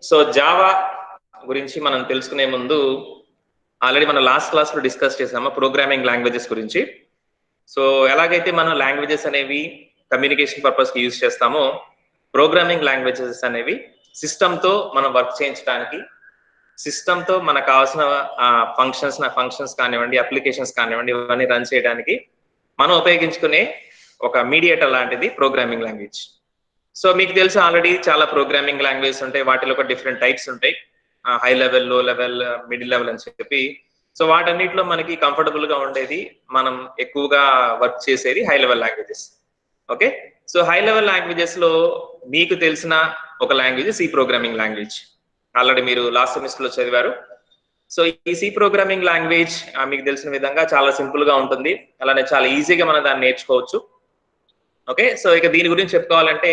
So Java గురించి మనం తెలుసుకునే ముందు ఆల్రెడీ మనం లాస్ట్ క్లాస్ లో డిస్కస్ చేసాము ప్రోగ్రామింగ్ లాంగ్వేజెస్ గురించి. సో ఎలాగైతే మనం లాంగ్వేజెస్ అనేవి కమ్యూనికేషన్ పర్పస్ కి యూజ్ చేస్తామో, ప్రోగ్రామింగ్ లాంగ్వేజెస్ అనేవి సిస్టమ్ తో మనం వర్క్ చేయించడానికి, సిస్టమ్ తో మనకు కావాల్సిన ఫంక్షన్స్ కానివ్వండి, అప్లికేషన్స్ కానివ్వండి, ఇవన్నీ రన్ చేయడానికి మనం ఉపయోగించుకునే ఒక మీడియేటర్ లాంటిది ప్రోగ్రామింగ్ లాంగ్వేజ్. సో మీకు తెలుసు ఆల్రెడీ చాలా ప్రోగ్రామింగ్ లాంగ్వేజెస్ ఉంటాయి. వాటిలో ఒక డిఫరెంట్ టైప్స్ ఉంటాయి, హై లెవెల్, లో లెవెల్, మిడిల్ లెవెల్ అని చెప్పి. సో వాటన్నిటిలో మనకి కంఫర్టబుల్ గా ఉండేది, మనం ఎక్కువగా వర్క్ చేసేది high level languages. Okay, so high level languages లో మీకు తెలిసిన ఒక language C programming language. Already మీరు లాస్ట్ సెమిస్టర్ లో చదివారు. సో ఈ సి ప్రోగ్రామింగ్ లాంగ్వేజ్ మీకు తెలిసిన విధంగా చాలా సింపుల్ గా ఉంటుంది, అలానే చాలా ఈజీగా మనం దాన్ని నేర్చుకోవచ్చు. ఓకే, సో ఇక దీని గురించి చెప్పుకోవాలంటే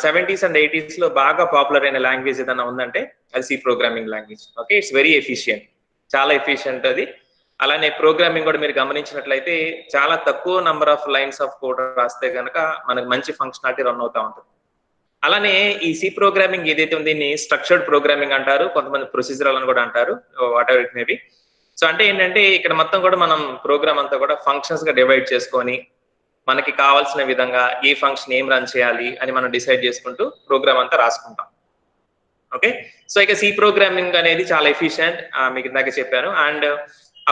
70s అండ్ 80s లో బాగా పాపులర్ అయిన లాంగ్వేజ్ ఏదైనా ఉందంటే అది C programming language. Okay, it's very efficient, చాలా ఎఫిషియంట్ అది. అలానే ప్రోగ్రామింగ్ కూడా మీరు గమనించినట్లయితే చాలా తక్కువ number of lines of code రాస్తే కనుక మనకు మంచి ఫంక్షనాలిటీ రన్ అవుతా ఉంటుంది. అలానే ఈ సి ప్రోగ్రామింగ్ ఏదైతే ఉంది దీన్ని స్ట్రక్చర్డ్ ప్రోగ్రామింగ్ అంటారు, కొంతమంది ప్రొసీజరల్ అని కూడా అంటారు, what ever it may B. So అంటే ఏంటంటే ఇక్కడ మొత్తం కూడా మనం ప్రోగ్రామ్ అంతా కూడా ఫంక్షన్స్ గా డివైడ్ చేసుకొని మనకి కావాల్సిన విధంగా ఏ ఫంక్షన్ ఏం రన్ చేయాలి అని మనం డిసైడ్ చేసుకుంటూ ప్రోగ్రామ్ అంతా రాసుకుంటాం. ఓకే, సో ఇక సి ప్రోగ్రామింగ్ అనేది చాలా ఎఫిషియంట్, మీకు ఇందాక చెప్పాను. అండ్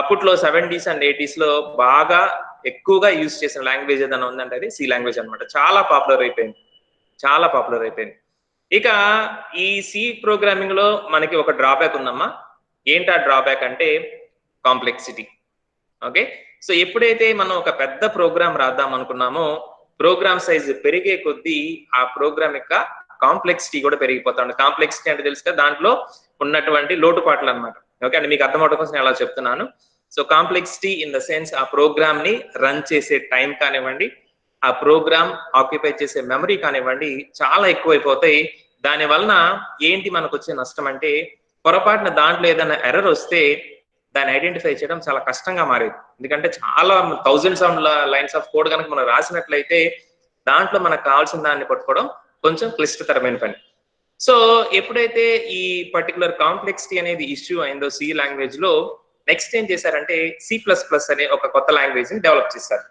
అప్పట్లో 70s అండ్ 80s లో బాగా ఎక్కువగా యూజ్ చేసిన లాంగ్వేజ్ ఏదైనా ఉందంటే అది సి లాంగ్వేజ్ అనమాట. చాలా పాపులర్ అయిపోయింది. ఇక ఈ సి ప్రోగ్రామింగ్ లో మనకి ఒక డ్రాబ్యాక్ ఉందమ్మా. ఏంటి ఆ డ్రాబ్యాక్ అంటే కాంప్లెక్సిటీ. ఓకే, సో ఎప్పుడైతే మనం ఒక పెద్ద ప్రోగ్రామ్ రాద్దాం అనుకున్నామో, ప్రోగ్రామ్ సైజ్ పెరిగే కొద్దీ ఆ ప్రోగ్రామ్ యొక్క కాంప్లెక్సిటీ కూడా పెరిగిపోతాం. కాంప్లెక్సిటీ అంటే తెలుసు కదా, దాంట్లో ఉన్నటువంటి లోటుపాట్లు అనమాట. ఓకే, అంటే మీకు అర్థమవడం కోసం ఎలా చెప్తున్నాను. So complexity in the sense ఆ ప్రోగ్రామ్ ని రన్ చేసే టైం కానివ్వండి, ఆ ప్రోగ్రామ్ ఆక్యుపై చేసే మెమరీ కానివ్వండి, చాలా ఎక్కువైపోతాయి. దాని వలన ఏంటి మనకు వచ్చే నష్టం అంటే, పొరపాటున దాంట్లో ఏదైనా ఎర్రర్ వస్తే దాన్ని ఐడెంటిఫై చేయడం చాలా కష్టంగా మారేది. ఎందుకంటే చాలా thousands of lines of code కనుక మనం రాసినట్లయితే దాంట్లో మనకు కావాల్సిన దాన్ని పట్టుకోవడం కొంచెం క్లిష్టతరమైన పని. సో ఎప్పుడైతే ఈ పర్టికులర్ కాంప్లెక్సిటీ అనేది ఇష్యూ అయిందో సి లాంగ్వేజ్ లో, నెక్స్ట్ ఏం చేశారంటే C++ అనే ఒక కొత్త లాంగ్వేజ్ ని డెవలప్ చేశారు.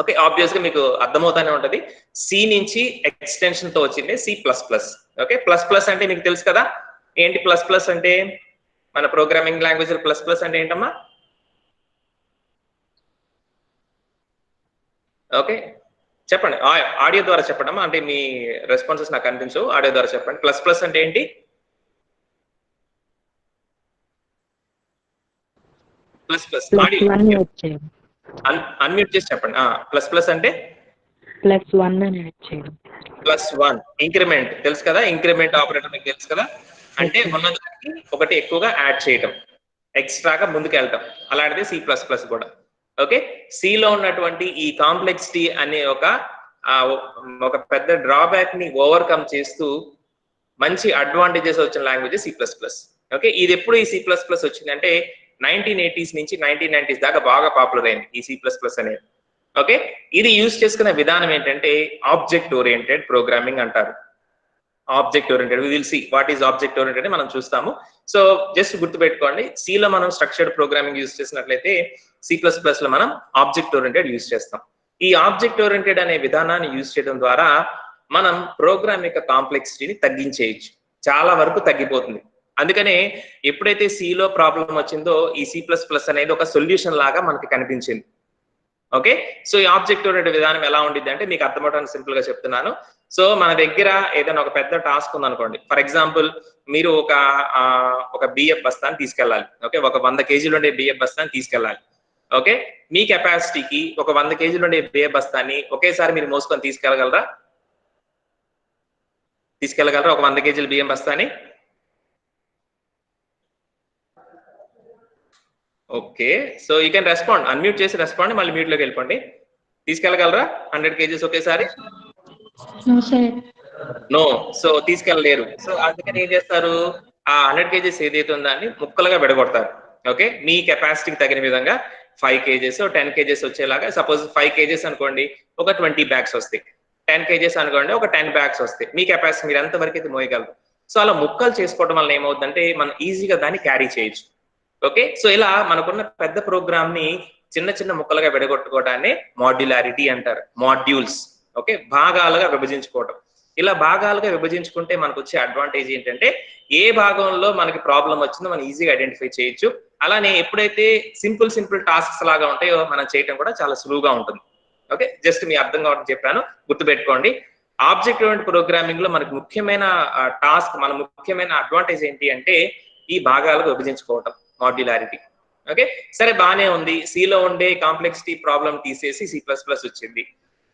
ఓకే, ఆబ్వియస్ గా మీకు అర్థమవుతానే ఉంటది, సి నుంచి ఎక్స్టెన్షన్ తో వచ్చింది C++. ఓకే, ప్లస్ అంటే మీకు తెలుసు కదా, ఏంటి ప్లస్ అంటే? మన ప్రోగ్రామింగ్ లాంగ్వేజ్ ప్లస్ అంటే ఏంటమ్మా? ఓకే చెప్పండి, ఆడియో ద్వారా చెప్పండి అమ్మా, అంటే మీ రెస్పాన్సెస్ నాకు అనిపించవు, ఆడియో ద్వారా చెప్పండి. ప్లస్ అంటే ఏంటి? ప్లస్ అన్మ్యూట్ చేసి చెప్పండి. ప్లస్ అంటే +1 ఇంక్రిమెంట్ తెలుసు కదా, ఇంక్రిమెంట్ ఆపరేటర్ మీకు తెలుసు కదా, అంటే ఉన్నదానికి ఒకటి ఎక్కువగా యాడ్ చేయటం, ఎక్స్ట్రాగా ముందుకు వెళ్తాం. అలాంటిది C++ కూడా. ఓకే, సిలో ఉన్నటువంటి ఈ కాంప్లెక్సిటీ అనే ఒక పెద్ద డ్రాబ్యాక్ ని ఓవర్కమ్ చేస్తూ మంచి అడ్వాంటేజెస్ వచ్చిన లాంగ్వేజ్ C++. ఓకే, ఇది ఎప్పుడు ఈ C++ వచ్చిందంటే 1980s నుంచి 1990s దాకా బాగా పాపులర్ అయింది ఈ C++ అనేది. ఓకే, ఇది యూజ్ చేసుకునే విధానం ఏంటంటే ఆబ్జెక్ట్ ఓరియంటెడ్ ప్రోగ్రామింగ్ అంటారు. Object oriented, we will see what is object oriented మనం చూస్తాము. సో జస్ట్ గుర్తుపెట్టుకోండి, సిలో మనం స్ట్రక్చర్డ్ ప్రోగ్రామింగ్ యూజ్ చేసినట్లయితే C++ లో మనం ఆబ్జెక్ట్ ఓరియంటెడ్ యూజ్ చేస్తాం. ఈ ఆబ్జెక్ట్ ఓరియంటెడ్ అనే విధానాన్ని యూజ్ చేయడం ద్వారా మనం ప్రోగ్రామ్ యొక్క కాంప్లెక్సిటీని తగ్గించేయచ్చు, చాలా వరకు తగ్గిపోతుంది. అందుకనే ఎప్పుడైతే సిలో ప్రాబ్లం వచ్చిందో ఈ C++ అనేది ఒక సొల్యూషన్ లాగా మనకి కనిపించింది. ఓకే, సో ఈ ఆబ్జెక్ట్ ఓరియంటెడ్ విధానం ఎలా ఉండిద్ది అంటే మీకు అర్థమవడానికి సింపుల్ గా చెప్తున్నాను. సో మన దగ్గర ఏదైనా ఒక పెద్ద టాస్క్ ఉందనుకోండి, ఫర్ ఎగ్జాంపుల్ మీరు ఒక బియ్యం బస్తాన్ని తీసుకెళ్ళాలి. ఓకే, ఒక 100 కేజీలు ఉండే బియ్యం బస్తాన్ని తీసుకెళ్ళాలి. ఓకే, మీ కెపాసిటీకి ఒక 100 కేజీలు ఉండే బియ్యం బస్తాన్ని ఒకేసారి మీరు మోసుకొని తీసుకెళ్ళగలరా? ఒక 100 కేజీల బియ్యం బస్తాని? Okay, so you can respond, unmute చేసి రెస్పాండ్, మళ్ళీ మ్యూట్ లోకి వెళ్ళిపోండి. తీసుకెళ్ళగలరా 100 కేజీస్ ఒకేసారి? నో, సో తీసుకెళ్ళలేరు. సో అందుకని ఏం చేస్తారు, ఆ 100 కేజీస్ ఏదైతే ఉందో దాన్ని ముక్కలుగా విడగొడతారు. ఓకే, మీ కెపాసిటీకి తగిన విధంగా 5 కేజీస్ 10 కేజీస్ వచ్చేలాగా. సపోజ్ 5 కేజీస్ అనుకోండి, ఒక 20 బ్యాగ్స్ వస్తాయి. 10 కేజీస్ అనుకోండి, ఒక 10 బ్యాగ్స్ వస్తాయి. మీ కెపాసిటీ మీరు ఎంత వరకు అయితే మోయగలరు. సో అలా ముక్కలు చేసుకోవడం వల్ల ఏమవుతుందంటే మనం ఈజీగా దాన్ని క్యారీ చేయొచ్చు. ఓకే, సో ఇలా మనకున్న పెద్ద ప్రోగ్రామ్ ని చిన్న చిన్న ముక్కలుగా విడగొట్టుకోవడాన్ని మాడ్యులారిటీ అంటారు, మాడ్యూల్స్. ఓకే, భాగాలుగా విభజించుకోవడం. ఇలా భాగాలుగా విభజించుకుంటే మనకు వచ్చే అడ్వాంటేజ్ ఏంటంటే ఏ భాగంలో మనకి ప్రాబ్లం వచ్చిందో మనం ఈజీగా ఐడెంటిఫై చేయొచ్చు. అలానే ఎప్పుడైతే సింపుల్ టాస్క్స్ లాగా ఉంటాయో మనం చేయటం కూడా చాలా సులువుగా ఉంటుంది. ఓకే, జస్ట్ మీ అర్థం కావడం చెప్పాను, గుర్తుపెట్టుకోండి. ఆబ్జెక్ట్ ఓరియంటెడ్ ప్రోగ్రామింగ్ లో మనకి ముఖ్యమైన టాస్క్, మన ముఖ్యమైన అడ్వాంటేజ్ ఏంటి అంటే ఈ భాగాలుగా విభజించుకోవటం, మాడ్యులారిటీ. ఓకే, సరే బానే ఉంది. సిలో ఉండే కాంప్లెక్సిటీ ప్రాబ్లం తీసేసి C++ వచ్చింది.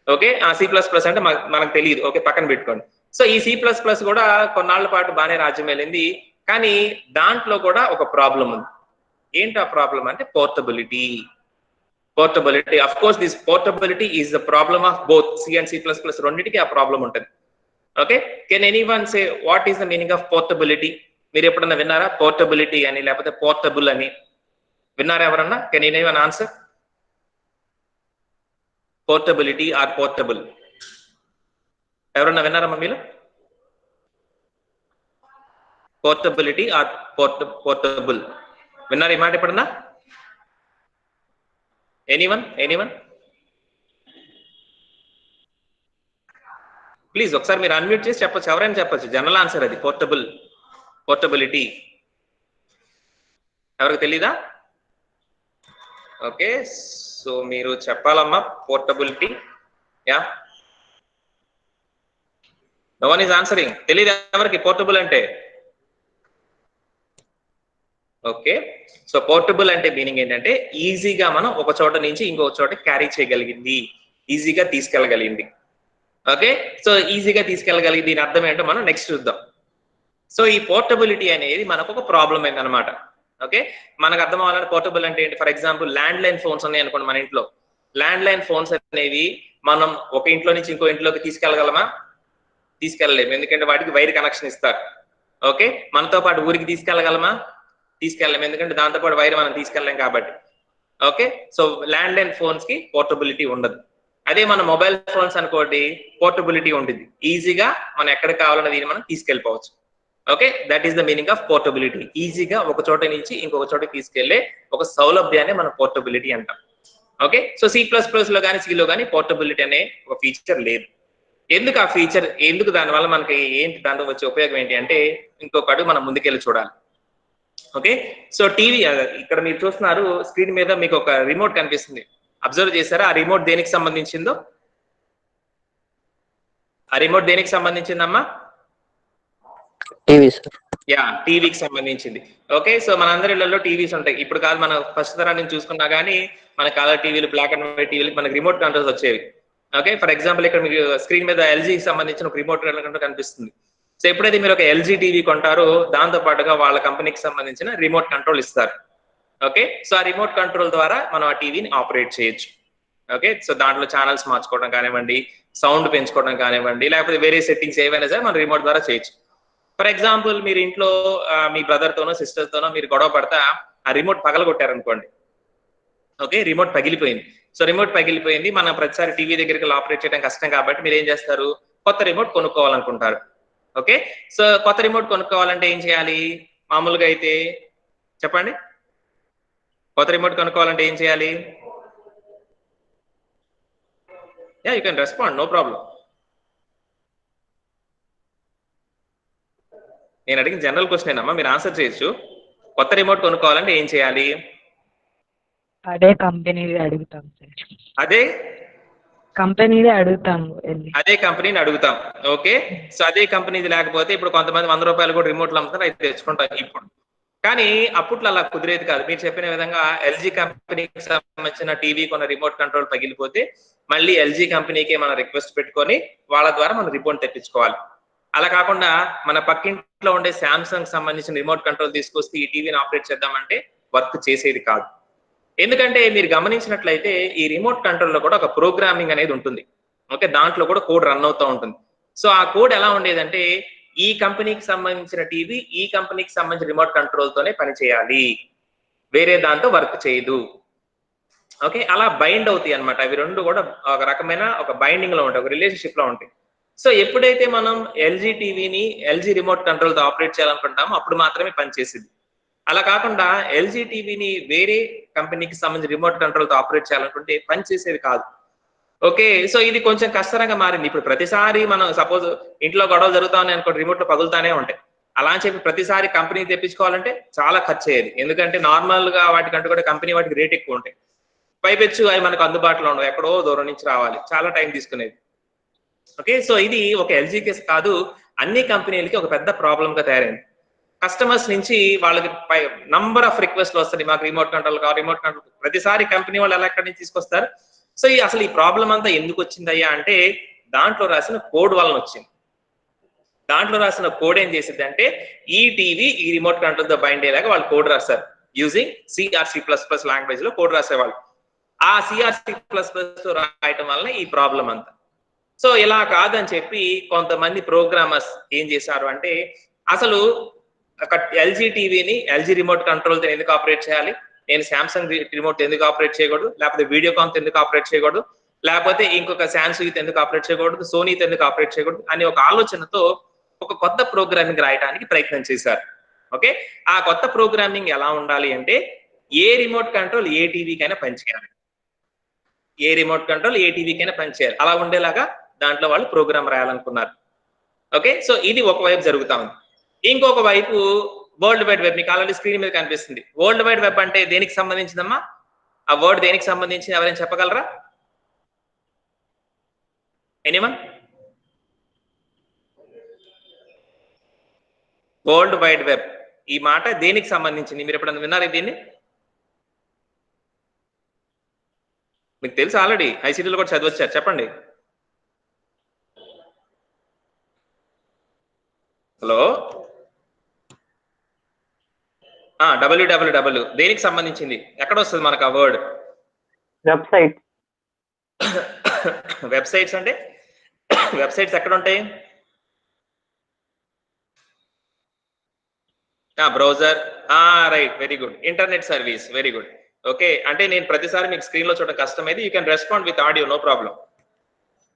ఓకే, ఆ C++ అంటే మనకు తెలియదు. ఓకే, పక్కన పెట్టుకోండి. సో ఈ C++ కూడా కొన్నాళ్ల పాటు బాగానే రాజ్యం వెళ్ళింది. కానీ దాంట్లో కూడా ఒక ప్రాబ్లం ఉంది. ఏంటి ఆ ప్రాబ్లం అంటే portability. Of course, this portability is the problem of both C and C++. రెండింటికి ఆ ప్రాబ్లం ఉంటుంది. Okay, can anyone say what is the meaning of portability? మీరు ఎప్పుడన్నా విన్నారా పోర్టబిలిటీ అని, లేకపోతే పోర్టబుల్ అని విన్నారా ఎవరన్నా? Can anyone answer? Portability or portable ఎవరన్నా విన్నారమ్మా మీరు? పోర్టబిలిటీ ఆర్ పోర్టబుల్ విన్నారు ఈ మాట ఎప్పుడన్నా? ఎనీవన్ ప్లీజ్ ఒకసారి మీరు అన్మ్యూట్ చేసి చెప్పొచ్చు, ఎవరైనా చెప్పొచ్చు. జనరల్ ఆన్సర్ అది, పోర్టబిలిటీ. ఎవరికి తెలీదా? ఓకే, సో మీరు చెప్పాలమ్మా portability. Yeah, no one is answering. తెలీదా ఎవరికి పోర్టబుల్ అంటే? ఓకే, సో పోర్టబుల్ అంటే మీనింగ్ ఏంటంటే ఈజీగా మనం ఒక చోట నుంచి ఇంకొక చోట క్యారీ చేయగలిగింది, ఈజీగా తీసుకెళ్ళగలిగింది. ఓకే, సో ఈజీగా తీసుకెళ్ళగలిగింది, దీని అర్థం ఏంటో మనం నెక్స్ట్ చూద్దాం. సో ఈ పోర్టబిలిటీ అనేది మనకు ఒక ప్రాబ్లం అయిందనమాట. ఓకే, మనకు అర్థం అవ్వాలంటే పోర్టబుల్ అంటే ఏంటి? For example land line phones ఉన్నాయి అనుకోండి మన ఇంట్లో. ల్యాండ్ లైన్ ఫోన్స్ అనేవి మనం ఒక ఇంట్లో నుంచి ఇంకో ఇంట్లోకి తీసుకెళ్ళగలమా? తీసుకెళ్ళలేము, ఎందుకంటే వాటికి వైర్ కనెక్షన్ ఇస్తారు. ఓకే, మనతో పాటు ఊరికి తీసుకెళ్ళగలమా? తీసుకెళ్ళలేము, ఎందుకంటే దాంతో పాటు వైర్ మనం తీసుకెళ్ళలేం కాబట్టి. Okay, so land line phones కి పోర్టబిలిటీ ఉండదు. అదే మన మొబైల్ ఫోన్స్ అనుకోండి, పోర్టబిలిటీ ఉంటుంది. ఈజీగా మనం ఎక్కడ కావాలన్న దీన్ని మనం తీసుకెళ్ళిపోవచ్చు. Okay, that is the meaning of portability. ఈజీగా ఒక చోట నుంచి ఇంకొక చోటకి తీసుకెళ్లే ఒక సౌలభ్యాన్ని మనం పోర్టబిలిటీ అంటాం. ఓకే, సో C++ లో కానీ సిలో కానీ పోర్టబిలిటీ అనే ఒక ఫీచర్ లేదు. ఎందుకు ఆ ఫీచర్, ఎందుకు దానివల్ల మనకి ఏంటి, దాంతో వచ్చే ఉపయోగం ఏంటి అంటే ఇంకొక అడుగు మనం ముందుకెళ్ళి చూడాలి. ఓకే, సో టీవీ ఇక్కడ మీరు చూస్తున్నారు, స్క్రీన్ మీద మీకు ఒక రిమోట్ కనిపిస్తుంది. అబ్జర్వ్ చేశారా? ఆ రిమోట్ దేనికి సంబంధించిందో? ఆ రిమోట్ దేనికి సంబంధించిందమ్మా? TV sir. యా, టీవీకి సంబంధించింది. ఓకే, సో మనందరి ఇళ్లలో టీవీస్ ఉంటాయి. ఇప్పుడు కాదు, మన ఫస్ట్ తరాన్ని చూసుకున్నా కానీ మన కలర్ టీవీలు, బ్లాక్ అండ్ వైట్ టీవీలు, మనకి రిమోట్ కంట్రోల్స్ వచ్చేవి. ఓకే, ఫర్ ఎగ్జాంపుల్ ఇక్కడ మీకు స్క్రీన్ మీద ఎల్జీకి సంబంధించిన ఒక రిమోట్ కంట్రోల్ కనిపిస్తుంది. సో ఎప్పుడైతే మీరు ఒక ఎల్జీ టీవీ కొంటారో దాంతో పాటుగా వాళ్ళ కంపెనీకి సంబంధించిన రిమోట్ కంట్రోల్ ఇస్తారు. ఓకే, సో ఆ రిమోట్ కంట్రోల్ ద్వారా మనం ఆ టీవీని ఆపరేట్ చేయొచ్చు. ఓకే, సో దాంట్లో ఛానల్స్ మార్చుకోవడం కానివ్వండి, సౌండ్ పెంచుకోవడం కానివ్వండి, లేకపోతే వేరే సెట్టింగ్స్ ఏవైనా సరే మనం రిమోట్ ద్వారా చేయొచ్చు. ఫర్ ఎగ్జాంపుల్ మీరు ఇంట్లో మీ బ్రదర్ తోనో సిస్టర్ తోనో మీరు గొడవ పడతా ఆ రిమోట్ పగలగొట్టారనుకోండి. ఓకే, రిమోట్ పగిలిపోయింది. సో రిమోట్ పగిలిపోయింది, మనం ప్రతిసారి టీవీ దగ్గరికి ఆపరేట్ చేయడం కష్టం కాబట్టి మీరు ఏం చేస్తారు? కొత్త రిమోట్ కొనుక్కోవాలనుకుంటారు. ఓకే, సో కొత్త రిమోట్ కొనుక్కోవాలంటే ఏం చేయాలి? మామూలుగా అయితే చెప్పండి, కొత్త రిమోట్ కొనుక్కోవాలంటే ఏం చేయాలి? Yeah, you can respond, no problem. నేను అడిగిన జనరల్ క్వశ్చన్ అమ్మా, మీరు ఆన్సర్ చేయొచ్చు. కొత్త రిమోట్ కొనుక్కోవాలంటే ఏం చేయాలి? అదే కంపెనీది అడుగుతాం సార్. అదే కంపెనీదే అడుగుతాము. అదే కంపెనీని అడుగుతాం. ఓకే, సో అదే కంపెనీది లేకపోతే ఇప్పుడు కొంతమంది 100 రూపాయలు కూడా రిమోట్లు అమ్ముతారు, అయితే తెచ్చుకుంటాం ఇప్పుడు. కానీ అప్పట్లో అలా కుదిరేది కాదు. మీరు చెప్పిన విధంగా ఎల్జీ కంపెనీకి సంబంధించిన టీవీ కొన్న రిమోట్ కంట్రోల్ పగిలిపోతే మళ్ళీ ఎల్జీ కంపెనీకి మనం రిక్వెస్ట్ పెట్టుకొని వాళ్ళ ద్వారా మనం రిమోట్ తెప్పించుకోవాలి. అలా కాకుండా మన పక్కింట్లో ఉండే శాంసంగ్ సంబంధించిన రిమోట్ కంట్రోల్ తీసుకొస్తే ఈ టీవీని ఆపరేట్ చేద్దామంటే వర్క్ చేసేది కాదు. ఎందుకంటే మీరు గమనించినట్లయితే ఈ రిమోట్ కంట్రోల్ లో కూడా ఒక ప్రోగ్రామింగ్ అనేది ఉంటుంది. ఓకే, దాంట్లో కూడా కోడ్ రన్ అవుతూ ఉంటుంది. సో ఆ కోడ్ ఎలా ఉండేదంటే ఈ కంపెనీకి సంబంధించిన టీవీ ఈ కంపెనీకి సంబంధించిన రిమోట్ కంట్రోల్ తోనే పనిచేయాలి, వేరే దాంతో వర్క్ చేయదు. ఓకే, అలా బైండ్ అవుతాయి అనమాట. అవి రెండు కూడా ఒక రకమైన ఒక బైండింగ్ లో ఉంటాయి, ఒక రిలేషన్షిప్ లో ఉంటాయి. సో ఎప్పుడైతే మనం ఎల్జీ టీవీని ఎల్జీ రిమోట్ కంట్రోల్తో ఆపరేట్ చేయాలనుకుంటామో అప్పుడు మాత్రమే పనిచేసింది. అలా కాకుండా ఎల్జీ టీవీని వేరే కంపెనీకి సంబంధించి రిమోట్ కంట్రోల్తో ఆపరేట్ చేయాలనుకుంటే పనిచేసేది కాదు. ఓకే, సో ఇది కొంచెం కష్టంగా మారింది. ఇప్పుడు ప్రతిసారి మనం సపోజ్ ఇంట్లో గొడవ జరుగుతా ఉన్నాయి అనుకోండి, రిమోట్ లో పగులుతానే ఉంటాయి. అలా అని చెప్పి ప్రతిసారి కంపెనీ తెప్పించుకోవాలంటే చాలా ఖర్చు అయ్యేది. ఎందుకంటే నార్మల్ గా వాటికంటూ కూడా కంపెనీ వాటికి రేట్ ఎక్కువ ఉంటాయి. పైపెచ్చు అవి మనకు అందుబాటులో ఉండవు, ఎక్కడో దూరం నుంచి రావాలి, చాలా టైం తీసుకునేది. ఓకే, సో ఇది ఒక ఎల్జీ కేసు కాదు, అన్ని కంపెనీలకి ఒక పెద్ద ప్రాబ్లం గా తయారైంది. కస్టమర్స్ నుంచి వాళ్ళకి నంబర్ ఆఫ్ రిక్వెస్ట్లు వస్తుంది, మాకు రిమోట్ కంట్రోల్ కావాలి, రిమోట్ కంట్రోల్. ప్రతిసారి కంపెనీ వాళ్ళు ఎలా ఎక్కడి నుంచి తీసుకొస్తారు. సో అసలు ఈ ప్రాబ్లం అంతా ఎందుకు వచ్చిందయ్యా అంటే దాంట్లో రాసిన కోడ్ వలన వచ్చింది. దాంట్లో రాసిన కోడ్ ఏం చేసింది అంటే ఈ టీవీ ఈ రిమోట్ కంట్రోల్ తో బైండ్ అయ్యేలాగా వాళ్ళు కోడ్ రాస్తారు. యూజింగ్ C++ లాంగ్వేజ్ లో కోడ్ రాసేవాళ్ళు. ఆ C++ రాయటం వలన ఈ ప్రాబ్లం అంతా. సో ఇలా కాదని చెప్పి కొంతమంది ప్రోగ్రామర్స్ ఏం చేశారు అంటే అసలు ఎల్జీ టీవీని ఎల్జీ రిమోట్ కంట్రోల్ తో ఎందుకు ఆపరేట్ చేయాలి, నేను శాంసంగ్ రిమోట్ ఎందుకు ఆపరేట్ చేయకూడదు, లేకపోతే వీడియోకాన్ ఎందుకు ఆపరేట్ చేయకూడదు, లేకపోతే ఇంకొక శాంసంగ్ ఎందుకు ఆపరేట్ చేయకూడదు, సోనీతో ఎందుకు ఆపరేట్ చేయకూడదు అని ఒక ఆలోచనతో ఒక కొత్త ప్రోగ్రామింగ్ రాయడానికి ప్రయత్నం చేశారు. ఓకే, ఆ కొత్త ప్రోగ్రామింగ్ ఎలా ఉండాలి అంటే ఏ రిమోట్ కంట్రోల్ ఏ టీవీకైనా పనిచేయాలి, ఏ రిమోట్ కంట్రోల్ ఏ టీవీకైనా పనిచేయాలి, అలా ఉండేలాగా దాంట్లో వాళ్ళు ప్రోగ్రామ్ రాయాలనుకున్నారు. ఓకే, సో ఇది ఒకవైపు జరుగుతా ఉంది. ఇంకొక వైపు వరల్డ్ వైడ్ వెబ్, మీకు ఆల్రెడీ స్క్రీన్ మీద కనిపిస్తుంది. వరల్డ్ వైడ్ వెబ్ అంటే దేనికి సంబంధించిందమ్మా? ఆ వర్డ్ దేనికి సంబంధించింది, ఎవరైనా చెప్పగలరా? ఎనీవన్? వరల్డ్ వైడ్ వెబ్ ఈ మాట దేనికి సంబంధించింది, మీరు ఎప్పుడన్నా విన్నారా దీన్ని? మీకు తెలుసు, ఆల్రెడీ ఐసీటీలో కూడా చదివచ్చారు, చెప్పండి. హలో, www దేనికి సంబంధించింది, ఎక్కడ వస్తుంది మనకు ఆ వర్డ్? వెబ్సైట్. వెబ్సైట్స్ అంటే వెబ్సైట్స్ ఎక్కడ ఉంటాయి? Browser, right, very good. Internet service, very good. Okay, అంటే నేను ప్రతిసారి మీకు స్క్రీన్ లో చూడడం కష్టమైంది, you can respond with audio, no problem.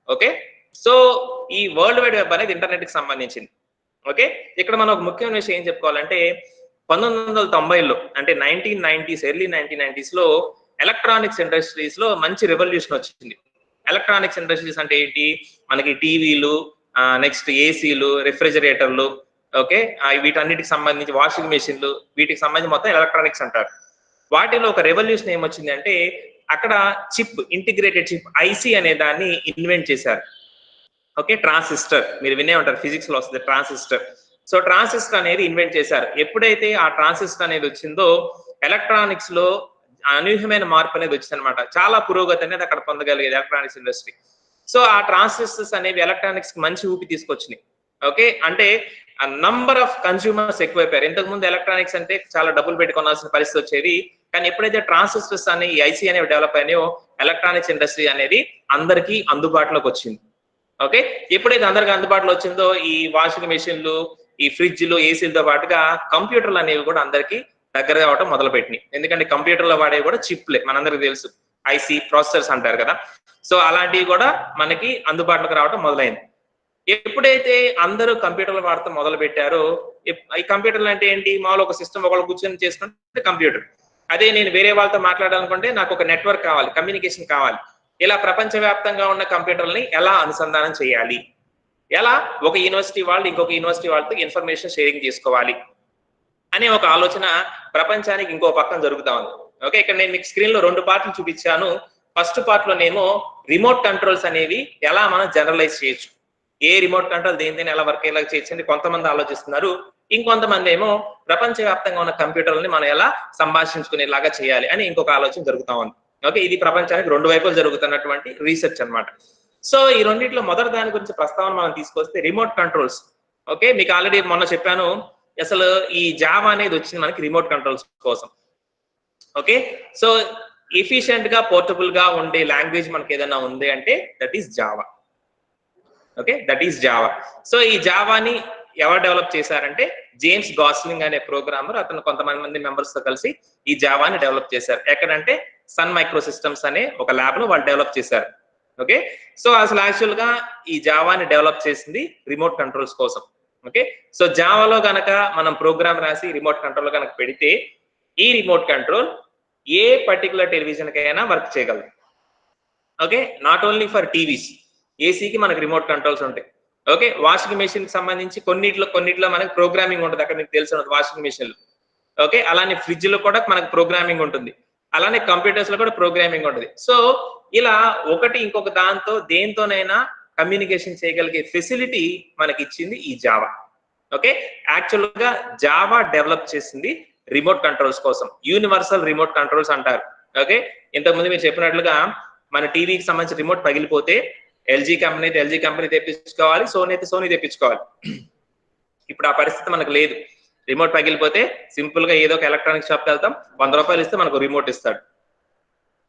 Okay, so ఈ వరల్డ్ వైడ్ వెబ్ అనేది ఇంటర్నెట్ కి సంబంధించింది. ఓకే, ఇక్కడ మనం ఒక ముఖ్యమైన విషయం ఏం చెప్పుకోవాలంటే 1990లో అంటే 1990s, ఎర్లీ 1990s లో ఎలక్ట్రానిక్స్ ఇండస్ట్రీస్ లో మంచి రెవల్యూషన్ వచ్చింది. ఎలక్ట్రానిక్స్ ఇండస్ట్రీస్ అంటే ఏంటి, మనకి టీవీలు, నెక్స్ట్ ఏసీలు, రిఫ్రిజిరేటర్లు, ఓకే, వీటన్నిటికి సంబంధించి వాషింగ్ మెషిన్లు, వీటికి సంబంధించి మొత్తం ఎలక్ట్రానిక్స్ అంటారు. వాటిలో ఒక రెవల్యూషన్ ఏమొచ్చింది అంటే అక్కడ చిప్, ఇంటిగ్రేటెడ్ చిప్, ఐసి అనే దాన్ని ఇన్వెంట్ చేశారు. ఓకే, ట్రాన్సిస్టర్ మీరు వినే ఉంటారు, ఫిజిక్స్ లో వస్తుంది ట్రాన్సిస్టర్. సో ట్రాన్సిస్టర్ అనేది ఇన్వెంట్ చేశారు. ఎప్పుడైతే ఆ ట్రాన్సిస్టర్ అనేది వచ్చిందో ఎలక్ట్రానిక్స్ లో అనూహ్యమైన మార్పు అనేది వచ్చింది అనమాట. చాలా పురోగతి అనేది అక్కడ పొందగలిగేది ఎలక్ట్రానిక్స్ ఇండస్ట్రీ. సో ఆ ట్రాన్సిస్టర్స్ అనేవి ఎలక్ట్రానిక్స్ కి మంచి ఊపి తీసుకొచ్చినాయి. ఓకే, అంటే ఆ నంబర్ ఆఫ్ కన్స్యూమర్స్ ఎక్కువైపోయారు. ఇంతకు ముందు ఎలక్ట్రానిక్స్ అంటే చాలా డబ్బులు పెట్టి కొనాల్సిన పరిస్థితి వచ్చేది. కానీ ఎప్పుడైతే ట్రాన్సిస్టర్స్ అనే ఈ ఐసీ అనేవి డెవలప్ అయినాయో ఎలక్ట్రానిక్స్ ఇండస్ట్రీ అనేది అందరికీ అందుబాటులోకి వచ్చింది. ఓకే, ఎప్పుడైతే అందరికి అందుబాటులో వచ్చిందో ఈ వాషింగ్ మెషిన్లు, ఈ ఫ్రిడ్జ్లు, ఏసీలతో పాటుగా కంప్యూటర్లు అనేవి కూడా అందరికి దగ్గర కావటం మొదలు పెట్టినాయి. ఎందుకంటే కంప్యూటర్లో వాడేవి కూడా చిప్లే, మనందరికి తెలుసు, ఐసీ ప్రాసెసర్స్ అంటారు కదా. సో అలాంటివి కూడా మనకి అందుబాటులోకి రావటం మొదలైంది. ఎప్పుడైతే అందరూ కంప్యూటర్లు వాడటం మొదలు పెట్టారో, ఈ కంప్యూటర్లు అంటే ఏంటి, మామూలు ఒక సిస్టమ్ ఒకళ్ళు కూర్చొని చేసుకుంటే కంప్యూటర్. అదే నేను వేరే వాళ్ళతో మాట్లాడాలనుకుంటే నాకు ఒక నెట్వర్క్ కావాలి, కమ్యూనికేషన్ కావాలి. ఇలా ప్రపంచవ్యాప్తంగా ఉన్న కంప్యూటర్ని ఎలా అనుసంధానం చేయాలి, ఎలా ఒక యూనివర్సిటీ వాళ్ళు ఇంకొక యూనివర్సిటీ వాళ్ళతో ఇన్ఫర్మేషన్ షేరింగ్ చేసుకోవాలి అనే ఒక ఆలోచన ప్రపంచానికి ఇంకో పక్కన జరుగుతా ఉంది. ఓకే, ఇక్కడ నేను మీకు స్క్రీన్ లో 2 పార్ట్లు చూపించాను. ఫస్ట్ పార్ట్ లోనేమో రిమోట్ కంట్రోల్స్ అనేవి ఎలా మనం జనరలైజ్ చేయొచ్చు, ఏ రిమోట్ కంట్రోల్ దేని ఎలా వర్క్ ఎలా చేయొచ్చు అని కొంతమంది ఆలోచిస్తున్నారు. ఇంకొంతమంది ఏమో ప్రపంచవ్యాప్తంగా ఉన్న కంప్యూటర్లని మనం ఎలా సంభాషించుకునేలాగా చేయాలి అని ఇంకొక ఆలోచన జరుగుతా ఉంది. ఓకే, ఇది ప్రపంచానికి 2 వైపులు జరుగుతున్నటువంటి రీసెర్చ్ అన్నమాట. సో ఈ రెండిట్లో మొదటి దాని గురించి ప్రస్తావన మనం తీసుకొస్తే రిమోట్ కంట్రోల్స్. ఓకే, మీకు ఆల్రెడీ మొన్న చెప్పాను అసలు ఈ జావా అనేది వచ్చింది మనకి రిమోట్ కంట్రోల్స్ కోసం. ఓకే, సో ఎఫిషియెంట్ గా పోర్టబుల్ గా ఉండే లాంగ్వేజ్ మనకి ఏదైనా ఉంది అంటే that is Java. Okay, that is Java. So ఈ జావాని ఎవరు డెవలప్ చేశారంటే జేమ్స్ గాస్లింగ్ అనే ప్రోగ్రామర్, అతను కొంతమంది మెంబర్స్ తో కలిసి ఈ జావాని డెవలప్ చేశారు. ఎక్కడంటే సన్ మైక్రో సిస్టమ్స్ అనే ఒక ల్యాబ్ లో వాళ్ళు డెవలప్ చేశారు. ఓకే, సో అసలు యాక్చువల్ గా ఈ జావాని డెవలప్ చేసింది రిమోట్ కంట్రోల్స్ కోసం. ఓకే, సో జావాలో గనక మనం ప్రోగ్రామ్ రాసి రిమోట్ కంట్రోల్ కనుక పెడితే ఈ రిమోట్ కంట్రోల్ ఏ పర్టికులర్ టెలివిజన్ కైనా వర్క్ చేయగలదు. Okay, not only for TVs, ఏసీకి మనకు రిమోట్ కంట్రోల్స్ ఉంటాయి. ఓకే, వాషింగ్ మెషిన్ కి సంబంధించి కొన్నిట్లో మనకి ప్రోగ్రామింగ్ ఉంటుంది, అక్కడ మీకు తెలిసి ఉంటుంది వాషింగ్ మెషిన్. ఓకే, అలానే ఫ్రిడ్జ్ లో కూడా మనకు ప్రోగ్రామింగ్ ఉంటుంది, అలానే కంప్యూటర్స్ లో కూడా ప్రోగ్రామింగ్ ఉంటుంది. సో ఇలా ఒకటి ఇంకొక దాంతో దేంతోనైనా కమ్యూనికేషన్ చేయగలిగే ఫెసిలిటీ మనకి ఇచ్చింది ఈ జావా. ఓకే, యాక్చువల్ గా జావా డెవలప్ చేసింది రిమోట్ కంట్రోల్స్ కోసం, యూనివర్సల్ రిమోట్ కంట్రోల్స్ అంటారు. ఓకే, ఇంతకుముందు మీరు చెప్పినట్లుగా మన టీవీకి సంబంధించిన రిమోట్ పగిలిపోతే ఎల్జీ కంపెనీ అయితే ఎల్జీ కంపెనీ తెప్పించుకోవాలి, సోనీ అయితే సోనీ తెప్పించుకోవాలి. ఇప్పుడు ఆ పరిస్థితి మనకు లేదు. రిమోట్ పగిలిపోతే సింపుల్ గా ఏదో ఒక ఎలక్ట్రానిక్ షాప్కి వెళ్తాం, 100 రూపాయలు ఇస్తే మనకు రిమోట్ ఇస్తాడు.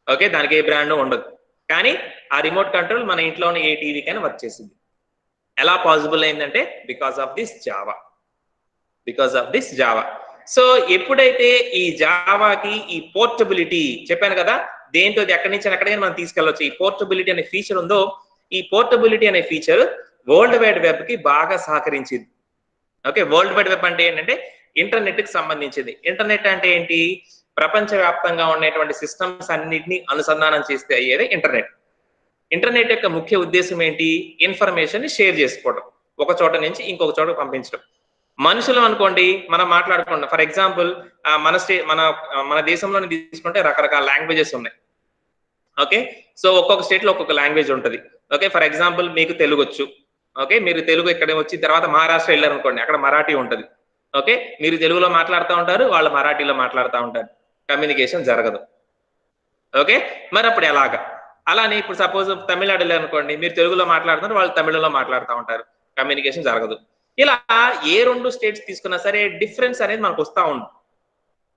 ఓకే, దానికి ఏ బ్రాండ్ ఉండదు, కానీ ఆ రిమోట్ కంట్రోల్ మన ఇంట్లోని ఏ టీవీకైనా వర్క్ చేసింది. ఎలా పాసిబుల్ అయిందంటే because of this Java. So ఎప్పుడైతే ఈ జావాకి ఈ పోర్టబిలిటీ చెప్పాను కదా, దేంతో ఎక్కడి నుంచి ఎక్కడికైనా మనం తీసుకెళ్ళవచ్చు, ఈ పోర్టబిలిటీ అనే ఫీచర్ ఉందో, ఈ పోర్టబిలిటీ అనే ఫీచర్ వరల్డ్ వైడ్ వెబ్ కి బాగా సహకరించింది. ఓకే, వరల్డ్ వైడ్ వెబ్ అంటే ఏంటంటే ఇంటర్నెట్ కి సంబంధించింది. ఇంటర్నెట్ అంటే ఏంటి? ప్రపంచవ్యాప్తంగా ఉన్నటువంటి సిస్టమ్స్ అన్నిటిని అనుసంధానం చేస్తే అయ్యేది ఇంటర్నెట్. ఇంటర్నెట్ యొక్క ముఖ్య ఉద్దేశం ఏంటి? ఇన్ఫర్మేషన్ ని షేర్ చేసుకోవడం, ఒక చోట నుంచి ఇంకొక చోట పంపించడం. మనుషులు అనుకోండి, మనం మాట్లాడుకుంటాం. ఫర్ ఎగ్జాంపుల్ మన దేశంలోనే తీసుకుంటే రకరకాల లాంగ్వేజెస్ ఉన్నాయి. ఓకే, సో ఒక్కొక్క స్టేట్ లో ఒక్కొక్క లాంగ్వేజ్ ఉంటుంది. ఓకే, ఫర్ ఎగ్జాంపుల్ మీకు తెలుగు వచ్చు. ఓకే, మీరు తెలుగు ఇక్కడ వచ్చిన తర్వాత మహారాష్ట్ర వెళ్ళారు అనుకోండి, అక్కడ మరాఠీ ఉంటుంది. ఓకే, మీరు తెలుగులో మాట్లాడుతూ ఉంటారు, వాళ్ళు మరాఠీలో మాట్లాడుతూ ఉంటారు, కమ్యూనికేషన్ జరగదు. ఓకే, మరి అప్పుడు ఎలాగా? అలానే ఇప్పుడు సపోజ్ తమిళనాడు వెళ్ళారు అనుకోండి, మీరు తెలుగులో మాట్లాడుతున్నారు, వాళ్ళు తమిళలో మాట్లాడుతూ ఉంటారు, కమ్యూనికేషన్ జరగదు. ఇలా ఏ 2 స్టేట్స్ తీసుకున్నా సరే డిఫరెన్స్ అనేది మనకు వస్తూ ఉంది.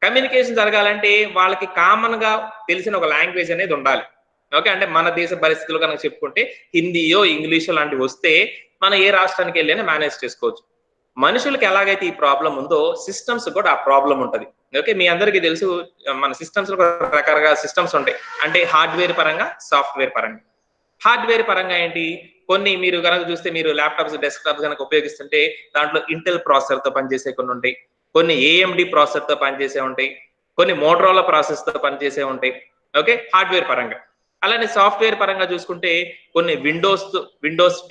కమ్యూనికేషన్ జరగాలంటే వాళ్ళకి కామన్ గా తెలిసిన ఒక లాంగ్వేజ్ అనేది ఉండాలి. ఓకే, అంటే మన దేశ పరిస్థితులు కనుక చెప్పుకుంటే హిందీయో ఇంగ్లీషో లాంటివి వస్తే మనం ఏ రాష్ట్రానికి వెళ్ళినా మేనేజ్ చేసుకోవచ్చు. మనుషులకి ఎలాగైతే ఈ ప్రాబ్లం ఉందో సిస్టమ్స్ కూడా ఆ ప్రాబ్లం ఉంటుంది. ఓకే, మీ అందరికీ తెలుసు మన సిస్టమ్స్ లో రకరకాల సిస్టమ్స్ ఉంటాయి, అంటే హార్డ్వేర్ పరంగా సాఫ్ట్వేర్ పరంగా. హార్డ్వేర్ పరంగా ఏంటి? కొన్ని మీరు కనుక చూస్తే మీరు ల్యాప్టాప్స్ డెస్క్టాప్స్ కనుక ఉపయోగిస్తుంటే దాంట్లో ఇంటెల్ ప్రాసెసర్ తో పనిచేసే కొన్ని ఉంటాయి, కొన్ని ఏఎండి ప్రాసెసర్ తో పనిచేసే ఉంటాయి, కొన్ని మోటరోలా ప్రాసెస్ తో పనిచేసే ఉంటాయి. ఓకే, హార్డ్వేర్ పరంగా. అలానే సాఫ్ట్వేర్ పరంగా చూసుకుంటే కొన్ని విండోస్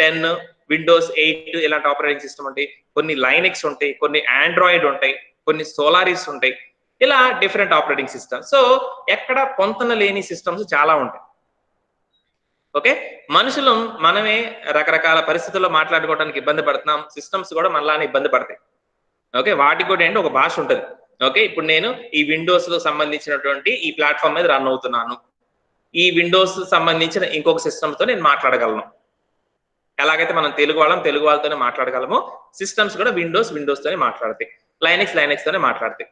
10, విండోస్ 8 ఇలాంటి ఆపరేటింగ్ సిస్టమ్ ఉంటాయి, కొన్ని లైనెక్స్ ఉంటాయి, కొన్ని ఆండ్రాయిడ్ ఉంటాయి, కొన్ని సోలారిస్ ఉంటాయి. ఇలా డిఫరెంట్ ఆపరేటింగ్ సిస్టమ్. సో ఎక్కడ పొంతన లేని సిస్టమ్స్ చాలా ఉంటాయి. ఓకే, మనుషులు మనమే రకరకాల పరిస్థితుల్లో మాట్లాడుకోవడానికి ఇబ్బంది పడుతున్నాం, సిస్టమ్స్ కూడా మనలానే ఇబ్బంది పడతాయి. ఓకే, వాటికి కూడా ఏంటి ఒక భాష ఉంటుంది. ఓకే, ఇప్పుడు నేను ఈ విండోస్ లో సంబంధించినటువంటి ఈ ప్లాట్ఫామ్ మీద రన్ అవుతున్నాను, ఈ విండోస్ సంబంధించిన ఇంకొక సిస్టమ్ తో నేను మాట్లాడగలను. ఎలాగైతే మనం తెలుగు వాళ్ళతోనే మాట్లాడగలమో సిస్టమ్స్ కూడా విండోస్ తోనే మాట్లాడతాయి, లైనెక్స్ తోనే మాట్లాడతాయి.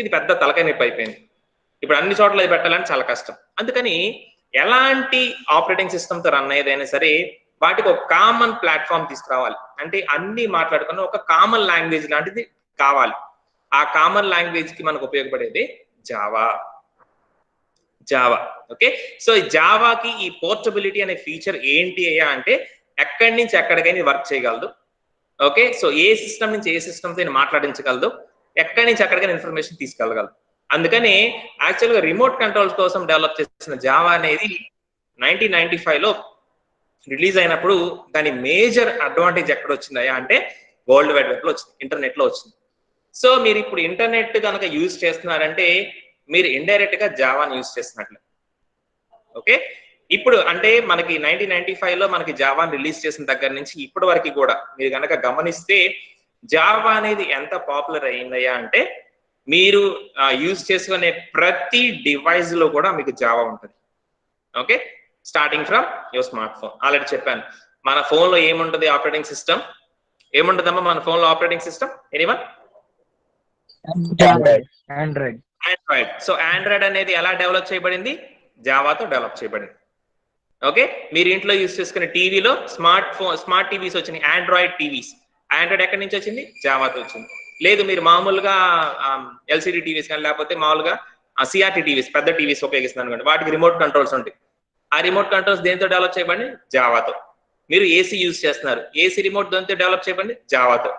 ఇది పెద్ద తలకాయ నొప్పి అయిపోయింది. ఇప్పుడు అన్ని చోట్ల ఇది పెట్టాలంటే చాలా కష్టం. అందుకని ఎలాంటి ఆపరేటింగ్ సిస్టమ్ తో రన్ అయ్యేదైనా సరే వాటికి ఒక కామన్ ప్లాట్ఫామ్ తీసుకురావాలి. అంటే అన్ని మాట్లాడుకున్న ఒక కామన్ లాంగ్వేజ్ లాంటిది కావాలి. ఆ కామన్ లాంగ్వేజ్ కి మనకు ఉపయోగపడేది జావా. ఓకే, సో ఈ జావాకి ఈ పోర్టబిలిటీ అనే ఫీచర్ ఏంటి అయ్యా అంటే ఎక్కడి నుంచి ఎక్కడికైనా వర్క్ చేయగలదు. ఓకే, సో ఏ సిస్టమ్ నుంచి ఏ సిస్టమ్ తో మాట్లాడించగలదు, ఎక్కడి నుంచి ఎక్కడికైనా ఇన్ఫర్మేషన్ తీసుకెళ్ళగలదు. అందుకని యాక్చువల్గా రిమోట్ కంట్రోల్స్ కోసం డెవలప్ చేసిన జావా అనేది 1995 లో రిలీజ్ అయినప్పుడు దాని మేజర్ అడ్వాంటేజ్ ఎక్కడ వచ్చిందయ్యా అంటే వరల్డ్ వైడ్ వెబ్ లో వచ్చింది, ఇంటర్నెట్ లో వచ్చింది. సో మీరు ఇప్పుడు ఇంటర్నెట్ కనుక యూజ్ చేస్తున్నారంటే మీరు ఇండైరెక్ట్ గా జావాని యూజ్ చేస్తున్నట్లే. ఓకే, ఇప్పుడు అంటే మనకి 1995 లో మనకి జావాని రిలీజ్ చేసిన దగ్గర నుంచి ఇప్పటి వరకు కూడా మీరు కనుక గమనిస్తే జావా అనేది ఎంత పాపులర్ అయిందయ్యా అంటే మీరు యూజ్ చేసుకునే ప్రతి డివైస్ లో కూడా మీకు జావా ఉంటుంది. Okay, starting from your smart phone. Already చెప్పాను మన ఫోన్ లో ఏముంటుంది ఆపరేటింగ్ సిస్టమ్, ఏముంటుందమ్మా మన ఫోన్ లో operating system? Anyone? Android. So Android అనేది ఎలా డెవలప్ చేయబడింది? జావాతో డెవలప్ చేయబడింది. ఓకే, మీరు ఇంట్లో యూజ్ చేసుకునే టీవీలో స్మార్ట్ టీవీస్ వచ్చినాయి, ఆండ్రాయిడ్ టీవీస్. ఆండ్రాయిడ్ ఎక్కడి నుంచి వచ్చింది? జావాతో వచ్చింది. లేదు మీరు మామూలుగా ఎల్సిడి టీవీస్ కానీ లేకపోతే మామూలుగా సిఆర్టీ టీవీస్ పెద్ద టీవీస్ ఉపయోగిస్తున్నాను అనుకోండి, వాటికి రిమోట్ కంట్రోల్స్ ఉంటాయి. ఆ రిమోట్ కంట్రోల్స్ దేంతో డెవలప్ చేయబడి? జావాతో. మీరు ఏసీ యూజ్ చేస్తున్నారు, ఏసీ రిమోట్ దాంతో డెవలప్ చేయబడి జావాతో.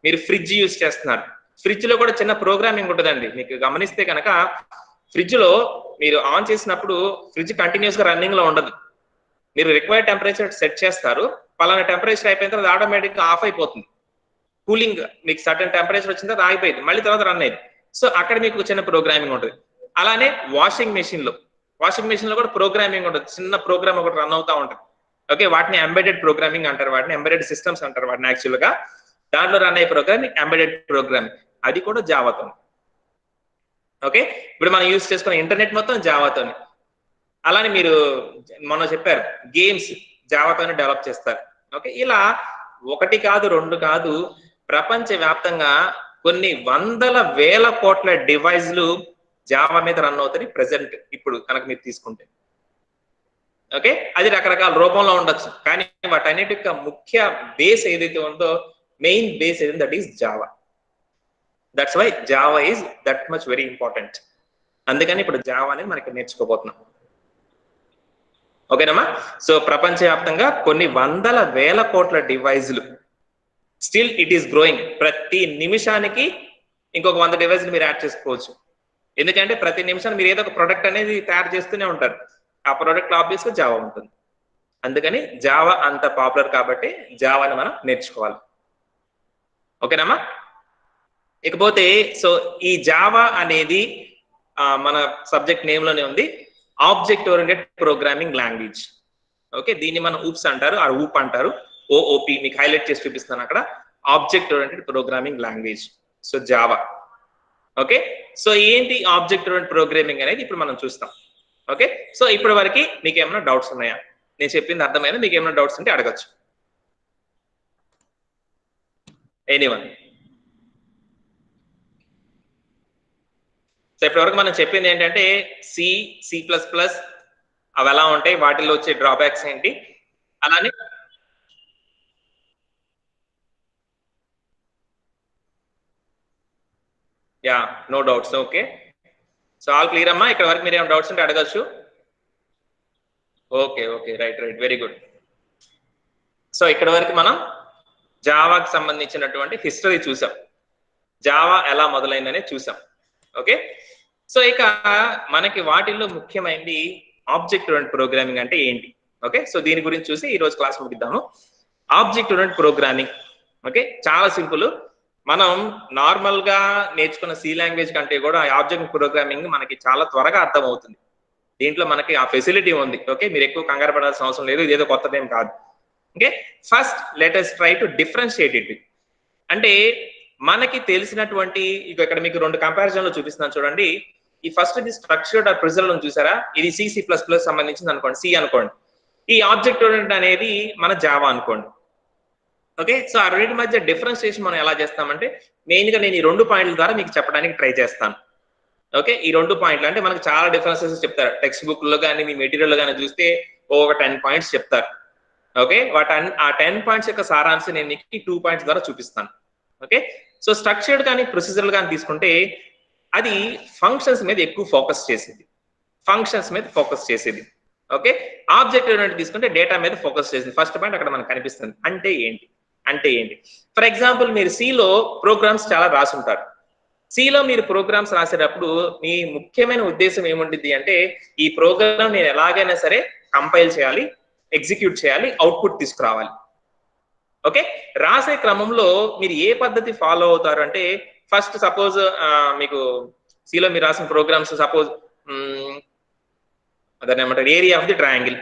మీరు ఫ్రిడ్జ్ యూజ్ చేస్తున్నారు, ఫ్రిడ్జ్ లో కూడా చిన్న ప్రోగ్రామింగ్ ఉంటుందండి. మీకు గమనిస్తే కనుక ఫ్రిడ్జ్ లో మీరు ఆన్ చేసినప్పుడు ఫ్రిడ్జ్ కంటిన్యూస్ గా రన్నింగ్ లో ఉండదు. మీరు రిక్వైర్డ్ టెంపరేచర్ సెట్ చేస్తారు, పలానా టెంపరేచర్ అయిపోయిన తర్వాత ఆటోమేటిక్ గా ఆఫ్ అయిపోతుంది. కూలింగ్ మీకు సర్టన్ టెంపరేచర్ వచ్చిన తర్వాత ఆగిపోయింది, మళ్ళీ తర్వాత రన్ అయ్యింది. సో అక్కడ మీకు చిన్న ప్రోగ్రామింగ్ ఉంటుంది. అలానే వాషింగ్ మెషిన్ లో కూడా ప్రోగ్రామింగ్ ఉంటుంది, చిన్న ప్రోగ్రామ్ ఒకటి రన్ అవుతా ఉంటుంది. ఓకే, వాటిని ఎంబెడెడ్ ప్రోగ్రామింగ్ అంటారు, వాటిని ఎంబెడెడ్ సిస్టమ్స్ అంటారు వాటిని. యాక్చువల్ గా దాంట్లో రన్ అయ్యే ప్రోగ్రామింగ్ ఎంబెడెడ్ ప్రోగ్రామింగ్, అది కూడా జావాతో. ఓకే, ఇప్పుడు మనం యూజ్ చేసుకున్న ఇంటర్నెట్ మొత్తం జావాతోనే. అలానే మీరు మొన్న చెప్పారు గేమ్స్ జావాతోనే డెవలప్ చేస్తారు. ఓకే, ఇలా ఒకటి కాదు రెండు కాదు, ప్రపంచ వ్యాప్తంగా కొన్ని వందల వేల కోట్ల డివైజ్లు జావా మీద రన్ అవుతాయి ప్రెసెంట్ ఇప్పుడు కనుక మీరు తీసుకుంటే. ఓకే, అది రకరకాల రూపంలో ఉండొచ్చు, కానీ వాటన్నిటి యొక్క ముఖ్య బేస్ ఏదైతే ఉందో, మెయిన్ బేస్ ఏదైతే that is Java. That's why Java is that much very important. అందుకని ఇప్పుడు జావా అనేది మనకి నేర్చుకోబోతున్నాం. ఓకేనమ్మా? సో ప్రపంచవ్యాప్తంగా కొన్ని వందల వేల కోట్ల డివైజ్లు, స్టిల్ ఇట్ ఈస్ గ్రోయింగ్. ప్రతి నిమిషానికి ఇంకొక 100 డివైజ్లు మీరు యాడ్ చేసుకోవచ్చు. ఎందుకంటే ప్రతి నిమిషాన్ని మీరు ఏదో ఒక ప్రొడక్ట్ అనేది తయారు చేస్తూనే ఉంటారు, ఆ ప్రొడక్ట్ ఆబ్వియస్ గా జావా ఉంటుంది. అందుకని జావా అంత పాపులర్ కాబట్టి జావాని మనం నేర్చుకోవాలి. ఓకేనమ్మా? ఇకపోతే సో ఈ జావా అనేది మన సబ్జెక్ట్ నేమ్ లోనే ఉంది, object oriented programming language. Okay, దీన్ని మనం ఊప్స్ అంటారు, ఆ ఊప్ అంటారు, ఓఓపి. మీకు హైలైట్ చేసి చూపిస్తాను అక్కడ, object oriented programming language. So Java. Okay, so ఏంటి ఆబ్జెక్ట్ ఓరియంటెడ్ ప్రోగ్రామింగ్ అనేది ఇప్పుడు మనం చూస్తాం. ఓకే, సో ఇప్పటి వరకు మీకు ఏమైనా డౌట్స్ ఉన్నాయా? నేను చెప్పింది అర్థమైనా? మీకు ఏమైనా డౌట్స్ ఉంటే అడగచ్చు. ఎనీవన్? సో ఇప్పటివరకు మనం చెప్పింది ఏంటంటే సి, C++, అవి ఎలా ఉంటాయి, వాటిల్లో వచ్చే డ్రాబ్యాక్స్ ఏంటి, అలానే yeah no doubts. Okay, so all clear అమ్మా? ఇక్కడ వరకు మీరు ఏమైనా డౌట్స్ ఉంటే అడగచ్చు. Okay okay, right right, very good. So ఇక్కడ వరకు మనం జావాకి సంబంధించినటువంటి హిస్టరీ చూసాం, జావా ఎలా మొదలైందనే చూసాం. ఓకే, సో ఇక మనకి వాటిల్లో ముఖ్యమైనది ఆబ్జెక్ట్ ఓరియంటెడ్ ప్రోగ్రామింగ్ అంటే ఏంటి. ఓకే, సో దీని గురించి చూసి ఈ రోజు క్లాస్ ముగిద్దాము. ఆబ్జెక్ట్ ఓరియంటెడ్ ప్రోగ్రామింగ్ ఓకే, చాలా సింపుల్. మనం నార్మల్ గా నేర్చుకున్న సి లాంగ్వేజ్ కంటే కూడా ఆబ్జెక్ట్ ప్రోగ్రామింగ్ మనకి చాలా త్వరగా అర్థం అవుతుంది. దీంట్లో మనకి ఆ ఫెసిలిటీ ఉంది. ఓకే, మీరు ఎక్కువ కంగారు పడాల్సిన అవసరం లేదు, ఇదేదో కొత్తదేం కాదు. Okay, first let us try to differentiate it. అంటే మనకి తెలిసినటువంటి ఇక్కడ మీకు 2 కంపారిజన్లు చూపిస్తున్నాను చూడండి. ఈ ఫస్ట్ ఇది స్ట్రక్చర్డ్ ఆర్ ప్రిజర్వ్డ్ చూసారా, ఇది C++ సంబంధించింది అనుకోండి, సి అనుకోండి. ఈ ఆబ్జెక్ట్ ఓరియంటెడ్ అనేది మన జావా అనుకోండి. ఓకే, సో ఆ రెండింటి మధ్య డిఫరెన్షియేషన్ మనం ఎలా చేస్తామంటే మెయిన్ గా నేను ఈ 2 పాయింట్ల ద్వారా మీకు చెప్పడానికి ట్రై చేస్తాను. ఓకే, ఈ 2 పాయింట్లు అంటే మనకు చాలా డిఫరెన్సెస్ చెప్తారు. టెక్స్ట్ బుక్ లో కానీ మీ మెటీరియల్ లో కానీ చూస్తే ఒక 10 పాయింట్స్ చెప్తారు. ఓకే, ఆ 10 పాయింట్స్ యొక్క సారాంశం నేను మీకు 2 పాయింట్స్ ద్వారా చూపిస్తాను. ఓకే, సో స్ట్రక్చర్డ్ కానీ ప్రొసీజర్ కానీ తీసుకుంటే అది ఫంక్షన్స్ మీద ఎక్కువ ఫోకస్ చేసేది. ఓకే, ఆబ్జెక్ట్ ఓరియంటెడ్ తీసుకుంటే డేటా మీద ఫోకస్ చేసింది. ఫస్ట్ పాయింట్ అక్కడ మనకు కనిపిస్తుంది. అంటే ఏంటి ఫర్ ఎగ్జాంపుల్ మీరు సిలో ప్రోగ్రామ్స్ చాలా రాసి ఉంటారు. సిలో మీరు ప్రోగ్రామ్స్ రాసేటప్పుడు మీ ముఖ్యమైన ఉద్దేశం ఏముంటుంది అంటే ఈ ప్రోగ్రామ్ నేను ఎలాగైనా సరే కంపైల్ చేయాలి, ఎగ్జిక్యూట్ చేయాలి, అవుట్పుట్ తీసుకురావాలి. ఓకే, రాసే క్రమంలో మీరు ఏ పద్ధతి ఫాలో అవుతారు అంటే ఫస్ట్ సపోజ్ మీకు సిలో మీరు రాసిన ప్రోగ్రామ్స్ సపోజ్ అదే ఏమంటారు area of the triangle.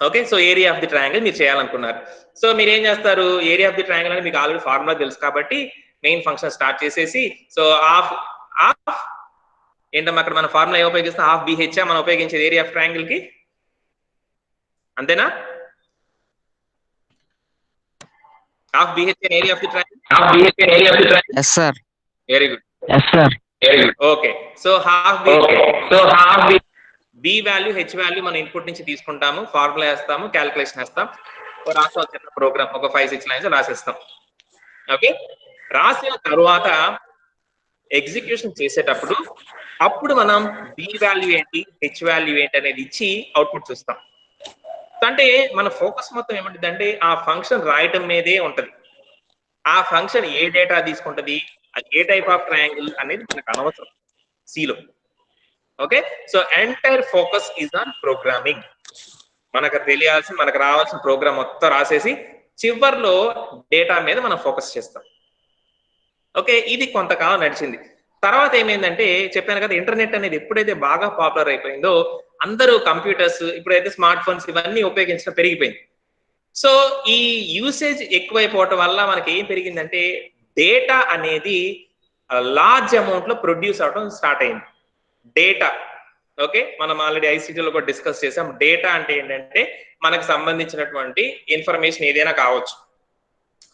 Okay, so area of the triangle మీరు చేయాలనుకున్నారు. సో మీరు ఏం చేస్తారు, ఏరియా ఆఫ్ ది ట్రయాంగిల్ అని మీకు ఆల్రెడీ ఫార్ములా తెలుసు కాబట్టి మెయిన్ ఫంక్షన్ స్టార్ట్ చేసేసి సో హాఫ్ ఏంటమ్మా అక్కడ మన ఫార్ములా ఏం ఉపయోగిస్తాం, హాఫ్ BH మనం ఉపయోగించేది ఏరియా ఆఫ్ ట్రయాంగిల్ కి, అంతేనా? Half BH area of the triangle. Yes sir. Very good. Yes sir. Okay, so half B value H value మన ఇన్పుట్ నుంచి తీసుకుంటాము, ఫార్ములా వేస్తాము, క్యాలిక్యులేషన్ వేస్తాం, రాస్తాం చిన్న ప్రోగ్రామ్ ఒక 5-6 లైన్స్ రాసేస్తాం. ఓకే, రాసిన తర్వాత ఎగ్జిక్యూషన్ చేసేటప్పుడు అప్పుడు మనం బి వాల్యూ ఏంటి, హెచ్ వాల్యూ ఏంటి అనేది ఇచ్చి అవుట్పుట్ చూస్తాం. అంటే మన ఫోకస్ మొత్తం ఏముంటుంది అంటే ఆ ఫంక్షన్ రాయటం మీదే ఉంటది. ఆ ఫంక్షన్ ఏ డేటా తీసుకుంటది, అది ఏ టైప్ ఆఫ్ ట్రయాంగిల్ అనేది మనకు అనవసరం సిలో. Okay, so entire focus is on programming. మనకు రావాల్సిన ప్రోగ్రామ్ మొత్తం రాసేసి చివర్లో డేటా మీద మనం ఫోకస్ చేస్తాం. ఓకే, ఇది కొంతకాలం నడిచింది. తర్వాత ఏమైందంటే చెప్పాను కదా, ఇంటర్నెట్ అనేది ఎప్పుడైతే బాగా పాపులర్ అయిపోయిందో అందరూ కంప్యూటర్స్, ఇప్పుడైతే స్మార్ట్ ఫోన్స్ ఇవన్నీ ఉపయోగించడం పెరిగిపోయింది. సో ఈ యూసేజ్ ఎక్కువైపోవటం వల్ల మనకి ఏం పెరిగిందంటే డేటా అనేది లార్జ్ అమౌంట్ లో ప్రొడ్యూస్ అవడం స్టార్ట్ అయింది. డేటా, ఓకే, మనం ఆల్రెడీ ఐసీటీలో కూడా డిస్కస్ చేసాం. డేటా అంటే ఏంటంటే మనకు సంబంధించినటువంటి ఇన్ఫర్మేషన్ ఏదైనా కావచ్చు.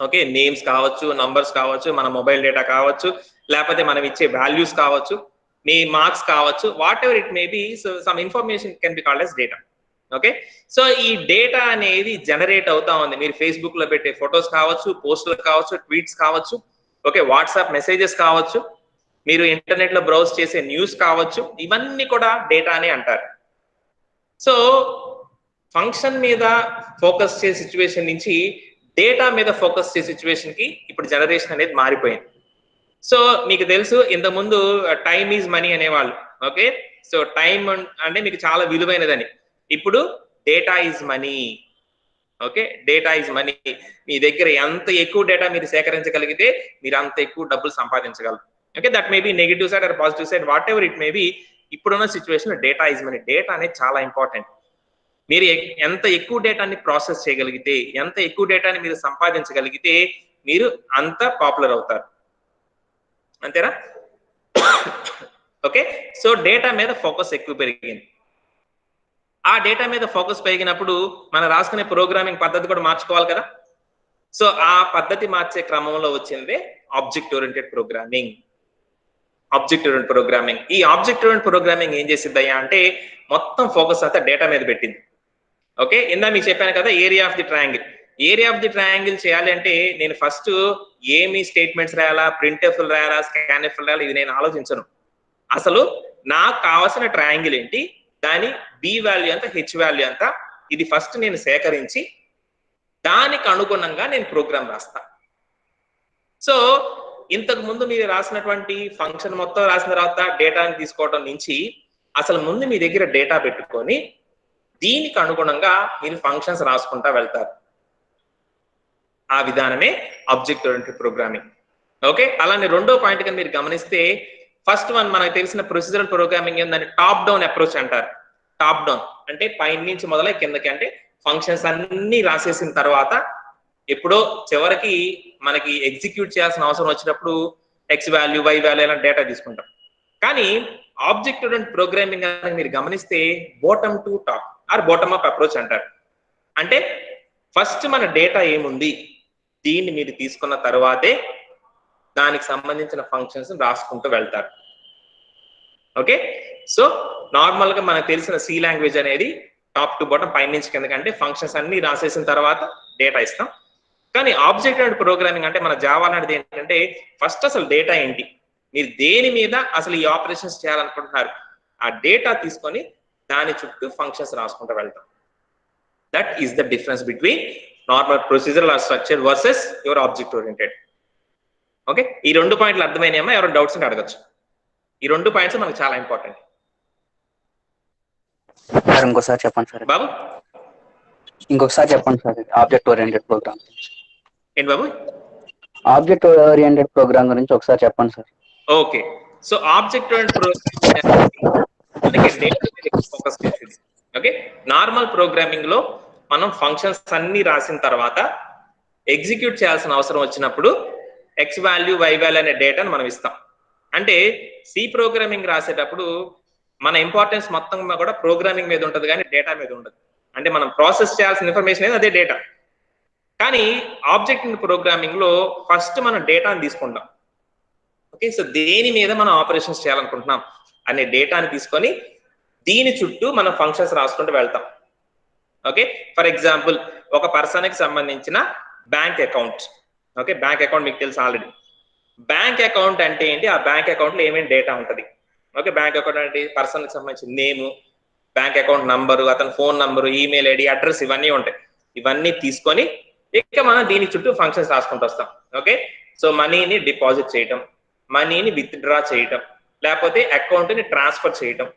ఓకే, నేమ్స్ కావచ్చు, నంబర్స్ కావచ్చు, మన మొబైల్ డేటా కావచ్చు, లేకపోతే మనం ఇచ్చే వాల్యూస్ కావచ్చు, మీ మార్క్స్ కావచ్చు, what ever it may B. So some information can be called as data. Okay, so ఈ డేటా అనేది జనరేట్ అవుతా ఉంది. మీరు ఫేస్బుక్ లో పెట్టే ఫొటోస్ కావచ్చు, పోస్టులు కావచ్చు, ట్వీట్స్ కావచ్చు, ఓకే, వాట్సాప్ మెసేజెస్ కావచ్చు, మీరు ఇంటర్నెట్ లో బ్రౌజ్ చేసే న్యూస్ కావచ్చు, ఇవన్నీ కూడా డేటానే అంటారు. సో ఫంక్షన్ మీద ఫోకస్ చేసే సిచ్యువేషన్ నుంచి డేటా మీద ఫోకస్ చేసే సిచ్యువేషన్ కి ఇప్పుడు జనరేషన్ అనేది మారిపోయింది. సో మీకు తెలుసు ఇంతకుముందు టైమ్ ఈజ్ మనీ అనేవాళ్ళు. ఓకే, సో టైం అంటే మీకు చాలా విలువైనదని. ఇప్పుడు data is money. Okay, data is money. మీ దగ్గర ఎంత ఎక్కువ డేటా మీరు సేకరించగలిగితే మీరు అంత ఎక్కువ డబ్బులు సంపాదించగలరు. Okay, that may be negative side or positive side, whatever it may be. ఇప్పుడున్న situation data is money. Data అనేది చాలా ఇంపార్టెంట్. మీరు ఎంత ఎక్కువ డేటాని ప్రాసెస్ చేయగలిగితే, ఎంత ఎక్కువ డేటాని మీరు సంపాదించగలిగితే మీరు అంత పాపులర్ అవుతారు. అంతేనా? ఓకే, సో డేటా మీద ఫోకస్ ఎక్కువ పెరిగింది. ఆ డేటా మీద ఫోకస్ పెరిగినప్పుడు మనం రాసుకునే ప్రోగ్రామింగ్ పద్ధతి కూడా మార్చుకోవాలి కదా. సో ఆ పద్ధతి మార్చే క్రమంలో వచ్చిందే object oriented programming. Object oriented programming, ఈ ఆబ్జెక్ట్ ఓరియంటెడ్ ప్రోగ్రామింగ్ ఏం చేసిద్దయ్యా అంటే మొత్తం ఫోకస్ అంతా డేటా మీద పెట్టింది. ఓకే, ఇందా మీకు చెప్పాను కదా area of the triangle. Area of the triangle చేయాలి అంటే నేను ఫస్ట్ ఏమి స్టేట్మెంట్స్ రాయాలా, ప్రింట్ఎఫ్ రాయాలా, స్కాన్ఎఫ్ రాయాలా, ఇది నేను ఆలోచించను. అసలు నాకు కావాల్సిన ట్రయాంగిల్ ఏంటి, దాని బి వాల్యూ ఎంత, హెచ్ వాల్యూ ఎంత, ఇది ఫస్ట్ నేను సేకరించి దానికి అనుగుణంగా నేను ప్రోగ్రామ్ రాస్తా. సో ఇంతకు ముందు మీరు రాసినటువంటి ఫంక్షన్ మొత్తం రాసిన తర్వాత డేటాని తీసుకోవడం నుంచి అసలు ముందు మీ దగ్గర డేటా పెట్టుకొని దీనికి అనుగుణంగా మీరు ఫంక్షన్స్ రాసుకుంటా వెళ్తారు. ఆ విధానమే ఆబ్జెక్ట్ ఓరియంటెడ్ ప్రోగ్రామింగ్. ఓకే, అలానే రెండో పాయింట్ గా మీరు గమనిస్తే ఫస్ట్ వన్ మనకు తెలిసిన ప్రొసీజరల్ ప్రోగ్రామింగ్ ఏంటంటే టాప్ డౌన్ అప్రోచ్ అంటారు. టాప్ డౌన్ అంటే పైన నుంచి మొదలై కిందకి, అంటే ఫంక్షన్స్ అన్ని రాసేసిన తర్వాత ఎప్పుడో చివరికి మనకి ఎగ్జిక్యూట్ చేయాల్సిన అవసరం వచ్చినప్పుడు ఎక్స్ వాల్యూ, వై వాల్యూ అలా డేటా తీసుకుంటాం. కానీ ఆబ్జెక్ట్ ఓరియంటెడ్ ప్రోగ్రామింగ్ అని మీరు గమనిస్తే bottom to top or bottom up approach అంటారు. అంటే ఫస్ట్ మన డేటా ఏముంది దీన్ని మీరు తీసుకున్న తర్వాతే దానికి సంబంధించిన ఫంక్షన్స్ రాసుకుంటూ వెళ్తారు. ఓకే, సో నార్మల్ గా మనకు తెలిసిన సి లాంగ్వేజ్ అనేది టాప్ టు బాటమ్, పైన నుంచి కిందకి, అంటే ఫంక్షన్స్ అన్ని రాసేసిన తర్వాత డేటా ఇస్తాం. కానీ ఆబ్జెక్ట్ ఓరియంటెడ్ ప్రోగ్రామింగ్ అంటే మన జావా అనేది ఏంటంటే ఫస్ట్ అసలు డేటా ఏంటి, మీరు దేని మీద అసలు ఈ ఆపరేషన్స్ చేయాలనుకుంటున్నారు, ఆ డేటా తీసుకొని దాని చుట్టూ ఫంక్షన్స్ రాసుకుంటూ వెళ్తాం. That is the difference between normal procedural or structure versus your object oriented. Okay, ఈ రెండు పాయింట్లు అర్థమైనాయమ్మా? ఎవరైనా డౌట్స్ ఉంటే అడగచ్చు. ఈ రెండు పాయింట్స్ మనకు చాలా ఇంపార్టెంట్. ఇంకోసారి చెప్పండి సార్. బాబు ఇంకొకసారి చెప్పండి సార్. ఆబ్జెక్ట్ ఓరియంటెడ్ ప్రోగ్రామ్ ఏంటి బాబు? ఆబ్జెక్ట్ ఓరియంటెడ్ ప్రోగ్రామ్ గురించి ఒకసారి చెప్పండి sir. Okay, so object oriented programming మనకి డేటా మీద ఫోకస్ చేసేది. ఓకే, నార్మల్ ప్రోగ్రామింగ్ లో మనం ఫంక్షన్స్ అన్ని రాసిన తర్వాత ఎగ్జిక్యూట్ చేయాల్సిన అవసరం వచ్చినప్పుడు ఎక్స్ వాల్యూ, వై వాల్యూ అనే డేటాను మనం ఇస్తాం. అంటే సి ప్రోగ్రామింగ్ రాసేటప్పుడు మన ఇంపార్టెన్స్ మొత్తం కూడా ప్రోగ్రామింగ్ మీద ఉంటుంది కానీ డేటా మీద ఉండదు. అంటే మనం ప్రాసెస్ చేయాల్సిన ఇన్ఫర్మేషన్ అనేది అదే డేటా. కానీ ఆబ్జెక్ట్ ప్రోగ్రామింగ్ లో ఫస్ట్ మనం డేటాని తీసుకుంటాం. ఓకే, సో దేని మీద మనం ఆపరేషన్స్ చేయాలనుకుంటున్నాం అనే డేటాని తీసుకొని దీని చుట్టూ మనం ఫంక్షన్స్ రాసుకుంటూ వెళ్తాం. ఓకే, ఫర్ ఎగ్జాంపుల్ ఒక పర్సన్ కి సంబంధించిన bank account. Okay, bank account మీకు తెలుసు ఆల్రెడీ. బ్యాంక్ అకౌంట్ అంటే ఏంటి, ఆ బ్యాంక్ అకౌంట్ లో ఏమేమి డేటా ఉంటుంది, ఓకే, బ్యాంక్ అకౌంట్ అంటే పర్సన్ కి సంబంధించిన నేము, బ్యాంక్ అకౌంట్ నంబరు, అతని phone number, email ID, address ఇవన్నీ ఉంటాయి. ఇవన్నీ తీసుకొని ఇక మనం దీని చుట్టూ ఫంక్షన్స్ రాసుకుంటూ వస్తాం. ఓకే, సో మనీని డిపాజిట్ చేయటం, మనీని విత్డ్రా చేయటం, లేకపోతే అకౌంట్ని ట్రాన్స్ఫర్ చేయటం.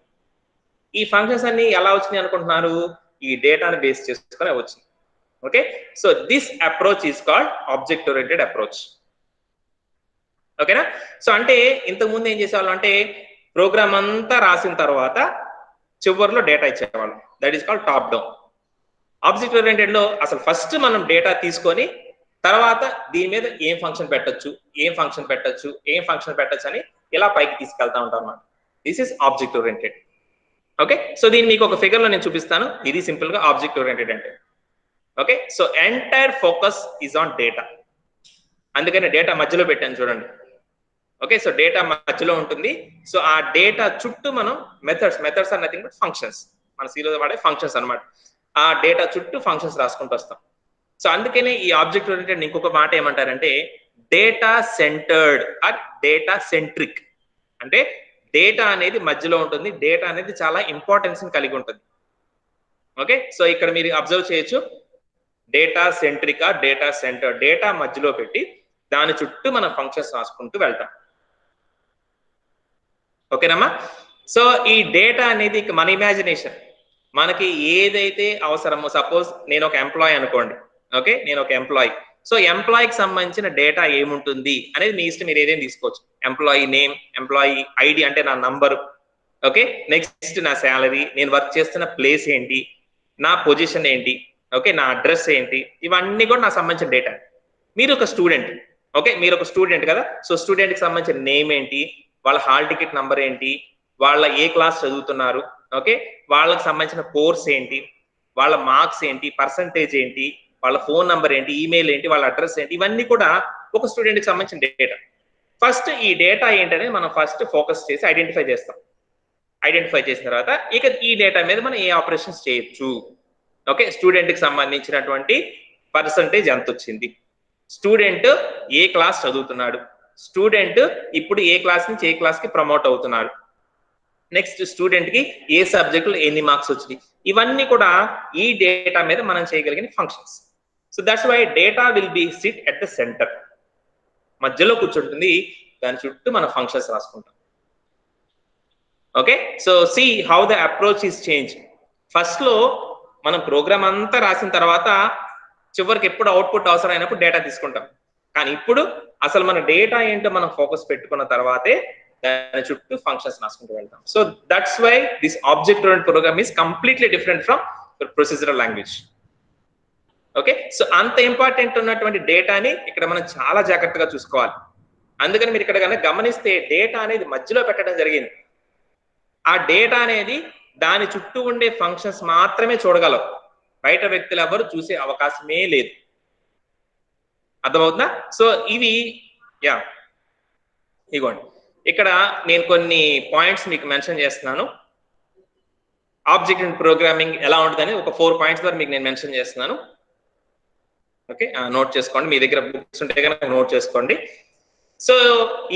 ఈ ఫంక్షన్స్ అన్ని ఎలా వచ్చినాయి అనుకుంటున్నారు? ఈ డేటాను బేస్ చేసుకుని వచ్చింది. Okay, so this approach is called object oriented approach. ఓకేనా? సో అంటే ఇంతకుముందు ఏం చేసేవాళ్ళు అంటే ప్రోగ్రామ్ అంతా రాసిన తర్వాత చివరిలో డేటా ఇచ్చేవాళ్ళు. That is called top down. Object oriented లో అసలు ఫస్ట్ మనం డేటా తీసుకొని తర్వాత దీని మీద ఏం ఫంక్షన్ పెట్టొచ్చు, ఏం ఫంక్షన్ పెట్టొచ్చు, ఏం ఫంక్షన్ పెట్టొచ్చు అని ఇలా పైకి తీసుకెళ్తా ఉంటాం అన్నమాట. This is object oriented. Okay, so దీన్ని మీకు ఒక ఫిగర్ లో నేను చూపిస్తాను. ఇది సింపుల్ గా ఆబ్జెక్ట్ ఓరియంటెడ్ అంటే. Okay, so entire focus is on data. అందుకని డేటా మధ్యలో పెట్టాను చూడండి. ఓకే, సో డేటా మధ్యలో ఉంటుంది. సో ఆ డేటా చుట్టూ మనం methods are nothing but functions, మన సీలో వాడే ఫంక్షన్స్ అన్నమాట. ఆ డేటా చుట్టూ ఫంక్షన్స్ రాసుకుంటూ వస్తాం. సో అందుకనే ఈ ఆబ్జెక్ట్ ఓరియంటెడ్ ఇంకొక మాట ఏమంటారంటే data centred or data centric. అంటే డేటా అనేది మధ్యలో ఉంటుంది, డేటా అనేది చాలా ఇంపార్టెన్స్ కలిగి ఉంటుంది. ఓకే, సో ఇక్కడ మీరు అబ్జర్వ్ చేయొచ్చు, data centric or data centre. Data మధ్యలో పెట్టి దాని చుట్టూ మనం ఫంక్షన్స్ రాసుకుంటూ వెళ్తాం. ఓకేనమ్మా? సో ఈ డేటా అనేది మన ఇమాజినేషన్, మనకి ఏదైతే అవసరమో. సపోజ్ నేను ఒక ఎంప్లాయీ అనుకోండి. ఓకే, నేను ఒక ఎంప్లాయీ. సో ఎంప్లాయీకి సంబంధించిన డేటా ఏముంటుంది అనేది మీ ఇష్టం, మీరు ఏదైనా తీసుకోవచ్చు. ఎంప్లాయీ నేమ్, ఎంప్లాయీ ఐడి అంటే నా నంబరు. ఓకే, నెక్స్ట్ నా శాలరీ, నేను వర్క్ చేస్తున్న ప్లేస్ ఏంటి, నా పొజిషన్ ఏంటి, ఓకే, నా అడ్రస్ ఏంటి, ఇవన్నీ కూడా నాకు సంబంధించిన డేటా. మీరు ఒక స్టూడెంట్. ఓకే, మీరు ఒక స్టూడెంట్ కదా. సో స్టూడెంట్ కి సంబంధించిన నేమ్ ఏంటి, వాళ్ళ హాల్ టికెట్ నంబర్ ఏంటి, వాళ్ళ ఏ క్లాస్ చదువుతున్నారు, ఓకే, వాళ్ళకి సంబంధించిన కోర్స్ ఏంటి, వాళ్ళ మార్క్స్ ఏంటి, పర్సంటేజ్ ఏంటి, వాళ్ళ ఫోన్ నంబర్ ఏంటి, ఈమెయిల్ ఏంటి, వాళ్ళ అడ్రస్ ఏంటి, ఇవన్నీ కూడా ఒక స్టూడెంట్ కి సంబంధించిన డేటా. ఫస్ట్ ఈ డేటా ఏంటనేది మనం ఫస్ట్ ఫోకస్ చేసి ఐడెంటిఫై చేస్తాం. ఐడెంటిఫై చేసిన తర్వాత ఇక ఈ డేటా మీద మనం ఏ ఆపరేషన్స్ చేయొచ్చు. ఓకే, స్టూడెంట్ కి సంబంధించినటువంటి పర్సంటేజ్ ఎంత వచ్చింది, స్టూడెంట్ ఏ క్లాస్ చదువుతున్నాడు, స్టూడెంట్ ఇప్పుడు ఏ క్లాస్ నుంచి ఏ క్లాస్ కి ప్రమోట్ అవుతున్నాడు, నెక్స్ట్ స్టూడెంట్ కి ఏ సబ్జెక్ట్ లో ఎన్ని మార్క్స్ వచ్చినాయి, ఇవన్నీ కూడా ఈ డేటా మీద మనం చేయగలిగిన functions. So that's why data will be sit at the centre. మధ్యలో కూర్చుంటుంది, దాని చుట్టూ మన ఫంక్షన్స్ రాసుకుంటాం. Okay, so see how the approach is change. First లో మనం ప్రోగ్రామ్ అంతా రాసిన తర్వాత చివరికి ఎప్పుడు అవుట్పుట్ అవసరమైనప్పుడు డేటా తీసుకుంటాం. కానీ ఇప్పుడు అసలు మన డేటా ఏంటో మనం ఫోకస్ పెట్టుకున్న తర్వాతే దాని చుట్టూ ఫంక్షన్స్ రాసుకుంటూ వెళ్తాం. So that's why this object oriented program is completely different from procedural language. Okay, so అంత ఇంపార్టెంట్ ఉన్నటువంటి డేటాని ఇక్కడ మనం చాలా జాగ్రత్తగా చూసుకోవాలి. అందుకని మీరు ఇక్కడ కనుక గమనిస్తే డేటా అనేది మధ్యలో పెట్టడం జరిగింది. ఆ డేటా అనేది దాని చుట్టూ ఉండే ఫంక్షన్స్ మాత్రమే చూడగలవు, బయట వ్యక్తులు ఎవరు చూసే అవకాశమే లేదు. అర్థమవుతుందా? సో ఇవి ఇగోండి, ఇక్కడ నేను కొన్ని పాయింట్స్ మీకు మెన్షన్ చేస్తున్నాను. ఆబ్జెక్ట్ ప్రోగ్రామింగ్ ఎలా ఉంటుందని ఒక 4 పాయింట్స్ ద్వారా మీకు నేను మెన్షన్ చేస్తున్నాను. ఓకే, నోట్ చేసుకోండి. మీ దగ్గర బుక్స్ ఉంటే కనుక నోట్ చేసుకోండి. సో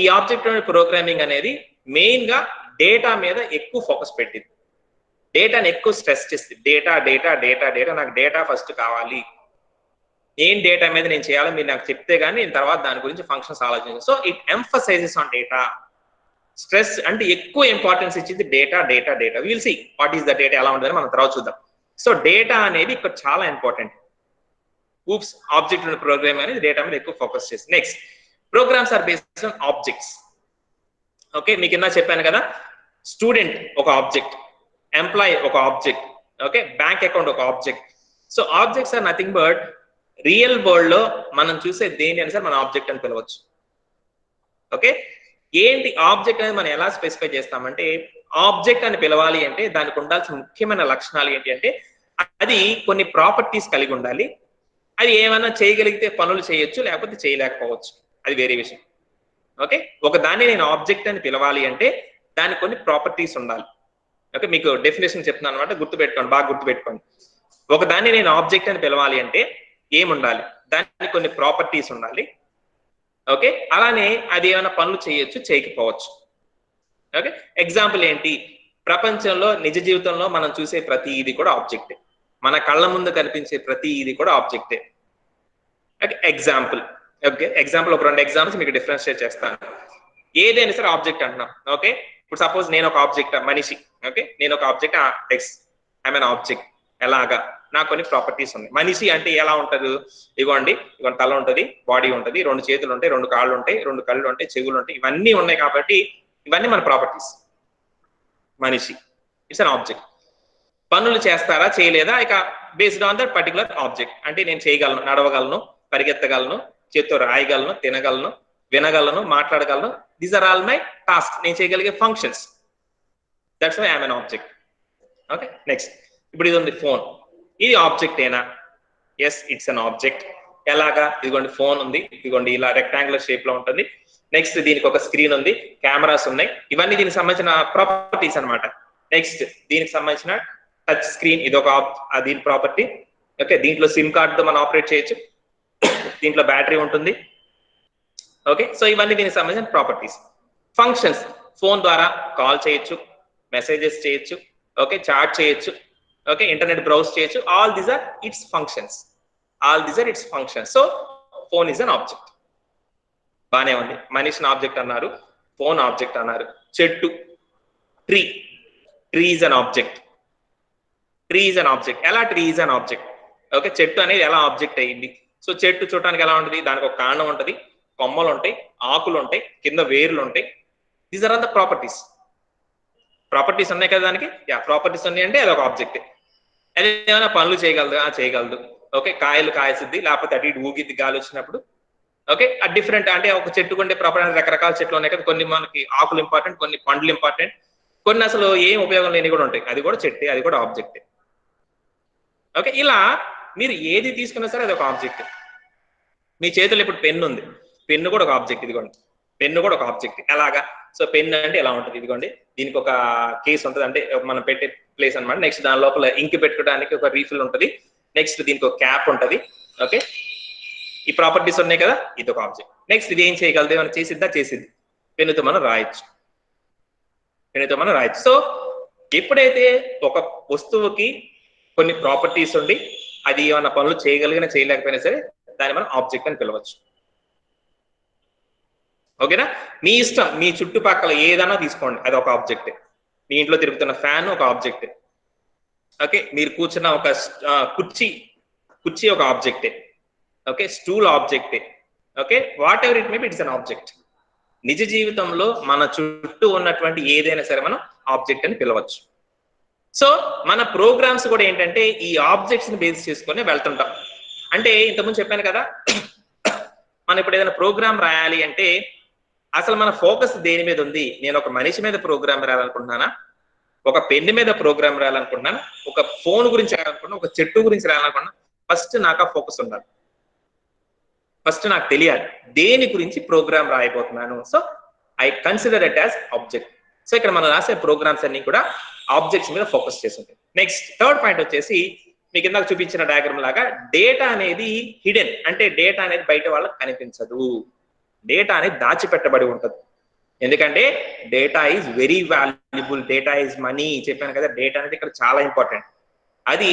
ఈ ఆబ్జెక్ట్ ప్రోగ్రామింగ్ అనేది మెయిన్ గా డేటా మీద ఎక్కువ ఫోకస్ పెట్టింది, డేటాని ఎక్కువ స్ట్రెస్ చేస్తుంది. డేటా డేటా డేటా డేటా, నాకు డేటా ఫస్ట్ కావాలి. ఏం డేటా మీద నేను చేయాలో మీరు నాకు చెప్తే గానీ నేను తర్వాత దాని గురించి ఫంక్షన్స్ ఆలోచించాను. So it emphasises on data. Stress అంటే ఎక్కువ ఇంపార్టెన్స్ ఇచ్చింది data data data. Will see what is the data, ఎలా ఉంటుందని మనం తర్వాత చూద్దాం. సో డేటా అనేది ఇక్కడ చాలా ఇంపార్టెంట్. ఊప్స్, ఆబ్జెక్ట్ ప్రోగ్రామ్ అనేది డేటా మీద ఎక్కువ ఫోకస్ చేస్తుంది. Next, programs are based on objects. Okay, మీకు కింద చెప్పాను కదా, స్టూడెంట్ ఒక ఆబ్జెక్ట్, ఎంప్లాయీ ఒక ఆబ్జెక్ట్, ఓకే, బ్యాంక్ అకౌంట్ ఒక object. So objects are nothing but real world లో మనం చూసే దేని అని సార్ మనం ఆబ్జెక్ట్ అని పిలవచ్చు. ఓకే, ఏంటి ఆబ్జెక్ట్ అనేది మనం ఎలా స్పెసిఫై చేస్తామంటే, ఆబ్జెక్ట్ అని పిలవాలి అంటే దానికి ఉండాల్సిన ముఖ్యమైన లక్షణాలు ఏంటి అంటే అది కొన్ని ప్రాపర్టీస్ కలిగి ఉండాలి. అది ఏమైనా చేయగలిగితే పనులు చేయొచ్చు, లేకపోతే చేయలేకపోవచ్చు, అది వేరే విషయం. ఓకే, ఒక దాన్ని నేను ఆబ్జెక్ట్ అని పిలవాలి అంటే దానికి కొన్ని ప్రాపర్టీస్ ఉండాలి. ఓకే, మీకు డెఫినేషన్ చెప్తున్నాను అనమాట, గుర్తుపెట్టుకోండి, బాగా గుర్తుపెట్టుకోండి. ఒక దాన్ని నేను ఆబ్జెక్ట్ అని పిలవాలి అంటే ఏముండాలి, దానికి కొన్ని ప్రాపర్టీస్ ఉండాలి. ఓకే, అలానే అది ఏమైనా పనులు చేయొచ్చు, చేయకపోవచ్చు. ఓకే, ఎగ్జాంపుల్ ఏంటి? ప్రపంచంలో నిజ జీవితంలో మనం చూసే ప్రతి ఇది కూడా ఆబ్జెక్టే. మన కళ్ళ ముందు కనిపించే ప్రతి ఇది కూడా ఆబ్జెక్టే. Okay, example. ఓకే, ఎగ్జాంపుల్ ఒక 2 ఎగ్జాంపుల్స్ మీకు డిఫరెన్షియేట్ చేస్తాను. ఏదైనా సరే ఆబ్జెక్ట్ అంటున్నాం. ఓకే, ఇప్పుడు సపోజ్ నేను ఒక ఆబ్జెక్ట్, మనిషి. ఓకే, నేను ఒక ఆబ్జెక్ట్ ఎక్స్, ఐఎమ్ ఆబ్జెక్ట్. ఎలాగా? నాకు కొన్ని ప్రాపర్టీస్ ఉన్నాయి. మనిషి అంటే ఎలా ఉంటుంది? ఇగోండి తల ఉంటుంది, బాడీ ఉంటుంది, 2 చేతులు ఉంటాయి, 2 కాళ్ళు ఉంటాయి, 2 కళ్ళు ఉంటాయి, చెవులు ఉంటాయి, ఇవన్నీ ఉన్నాయి. కాబట్టి ఇవన్నీ మన ప్రాపర్టీస్. మనిషి ఇట్స్ అన్ ఆబ్జెక్ట్. పనులు చేస్తారా చేయలేదా ఇక based on that particular object. అంటే నేను చేయగలను, నడవగలను, పరిగెత్తగలను, చేత్తో రాయగలను, తినగలను, వినగలను, మాట్లాడగలను. These are all my task. నేను చేయగలిగే functions. That's why I'm an object. Okay, next ఇప్పుడు ఇది ఉంది ఫోన్. ఇది ఆబ్జెక్ట్ ఏనా? Yes, it's an object. ఎలాగా? ఇదిగోండి ఫోన్ ఉంది, ఇదిగోండి ఇలా రెక్టాంగులర్ షేప్ లో ఉంటుంది. నెక్స్ట్ దీనికి ఒక స్క్రీన్ ఉంది, కెమెరాస్ ఉన్నాయి, ఇవన్నీ దీనికి సంబంధించిన ప్రాపర్టీస్ అన్నమాట. నెక్స్ట్ దీనికి సంబంధించిన టచ్ స్క్రీన్, ఇది ఒక దీని ప్రాపర్టీ. ఓకే, దీంట్లో సిమ్ కార్డుతో మనం ఆపరేట్ చేయొచ్చు, దీంట్లో బ్యాటరీ ఉంటుంది. ఓకే, సో ఇవన్నీ దీనికి సంబంధించిన ప్రాపర్టీస్. ఫంక్షన్స్, ఫోన్ ద్వారా కాల్ చేయొచ్చు, మెసేజెస్ చేయొచ్చు, ఓకే, చాట్ చేయొచ్చు, ఓకే, ఇంటర్నెట్ బ్రౌజ్ చేయొచ్చు. All these are its functions. So phone is an object. బానే ఉంది. మనిషిని ఆబ్జెక్ట్ అన్నారు, ఫోన్ ఆబ్జెక్ట్ అన్నారు. చెట్టు, ట్రీ ఈజ్ అన్ ఆబ్జెక్ట్. ఎలా tree is an object? Okay, చెట్టు అనేది ఎలా ఆబ్జెక్ట్ అయ్యింది? సో చెట్టు చూడటానికి ఎలా ఉంటుంది? దానికి ఒక కాండం ఉంటుంది, కొమ్మలు ఉంటాయి, ఆకులు ఉంటాయి, కింద వేర్లు ఉంటాయి. These are all the properties ఉన్నాయి కదా దానికి. ప్రాపర్టీస్ ఉన్నాయి అంటే అది ఒక ఆబ్జెక్ట్. అది ఏమైనా పనులు చేయగలదు. ఓకే, కాయలు కాయసిద్ది, లేకపోతే అటు ఇటు ఊగిద్ది గాలి వచ్చినప్పుడు. ఓకే, అది డిఫరెంట్. అంటే ఒక చెట్టు కొంటే ప్రాపర్టీ రకరకాల చెట్లు ఉన్నాయి కదా. కొన్ని మనకి ఆకులు ఇంపార్టెంట్, కొన్ని పండ్లు ఇంపార్టెంట్, కొన్ని అసలు ఏం ఉపయోగం లేని కూడా ఉంటాయి. అది కూడా చెట్టే, అది కూడా ఆబ్జెక్టే. ఓకే, ఇలా మీరు ఏది తీసుకున్నా సరే అది ఒక ఆబ్జెక్ట్. మీ చేతిలో ఇప్పుడు పెన్ను ఉంది, పెన్ను కూడా ఒక ఆబ్జెక్ట్. ఇదిగోండి పెన్ను కూడా ఒక ఆబ్జెక్ట్. ఎలాగా? సో పెన్ అంటే ఎలా ఉంటుంది? ఇదిగోండి దీనికి ఒక కేస్ ఉంటుంది, అంటే మనం పెట్టే ప్లేస్ అన్నమాట. నెక్స్ట్ దాని లోపల ఇంక్ పెట్టుకోవడానికి ఒక రీఫిల్ ఉంటుంది. నెక్స్ట్ దీనికి ఒక క్యాప్ ఉంటుంది. ఓకే, ఈ ప్రాపర్టీస్ ఉన్నాయి కదా, ఇది ఒక ఆబ్జెక్ట్. నెక్స్ట్ ఇది ఏం చేయగలదు? ఏమైనా చేసిద్ది. పెన్నుతో మనం రాయొచ్చు. సో ఎప్పుడైతే ఒక వస్తువుకి కొన్ని ప్రాపర్టీస్ ఉండి అది ఏమైనా పనులు చేయగలిగినా చేయలేకపోయినా సరే దాన్ని మనం ఆబ్జెక్ట్ అని పిలవచ్చు. ఓకేనా? మీ ఇష్టం, మీ చుట్టుపక్కల ఏదైనా తీసుకోండి, అది ఒక ఆబ్జెక్ట్. మీ ఇంట్లో తిరుగుతున్న ఫ్యాన్ ఒక ఆబ్జెక్ట్. ఓకే, మీరు కూర్చున్న ఒక కుర్చీ ఒక ఆబ్జెక్టే. ఓకే, స్టూల్ ఆబ్జెక్టే. Okay, whatever it may be, it's an object. నిజ జీవితంలో మన చుట్టూ ఉన్నటువంటి ఏదైనా సరే మనం ఆబ్జెక్ట్ అని పిలవచ్చు. సో మన ప్రోగ్రామ్స్ కూడా ఏంటంటే ఈ ఆబ్జెక్ట్స్ ని బేస్ చేసుకొని వెళ్తుంటాం. అంటే ఇంతకుముందు చెప్పాను కదా, మనం ఇప్పుడు ఏదైనా ప్రోగ్రామ్ రాయాలి అంటే అసలు మన ఫోకస్ దేని మీద ఉంది? నేను ఒక మనిషి మీద ప్రోగ్రామ్ రాయాలనుకుంటున్నానా, ఒక పెన్ను మీద ప్రోగ్రామ్ రాయాలనుకుంటున్నాను, ఒక ఫోన్ గురించి రాయాలనుకుంటున్నా, ఒక చెట్టు గురించి రాయాలనుకుంటున్నా? ఫస్ట్ నాకు ఆ ఫోకస్ ఉండాలి. ఫస్ట్ నాకు తెలియాలి దేని గురించి ప్రోగ్రామ్ రాయబోతున్నాను. So I consider it as object. సో ఇక్కడ మనం రాసే ప్రోగ్రామ్స్ అన్ని కూడా ఆబ్జెక్ట్స్ మీద ఫోకస్ చేసి ఉంటాయి. నెక్స్ట్ థర్డ్ పాయింట్ వచ్చేసి మీకు ఇందాక చూపించిన డయాగ్రామ్ లాగా డేటా అనేది హిడెన్. అంటే డేటా అనేది బయట వాళ్ళకి కనిపించదు. డేటా అనేది దాచిపెట్టబడి ఉంటుంది. ఎందుకంటే data is very valuable. Data is money. చెప్పాను కదా, డేటా అనేది ఇక్కడ చాలా ఇంపార్టెంట్. అది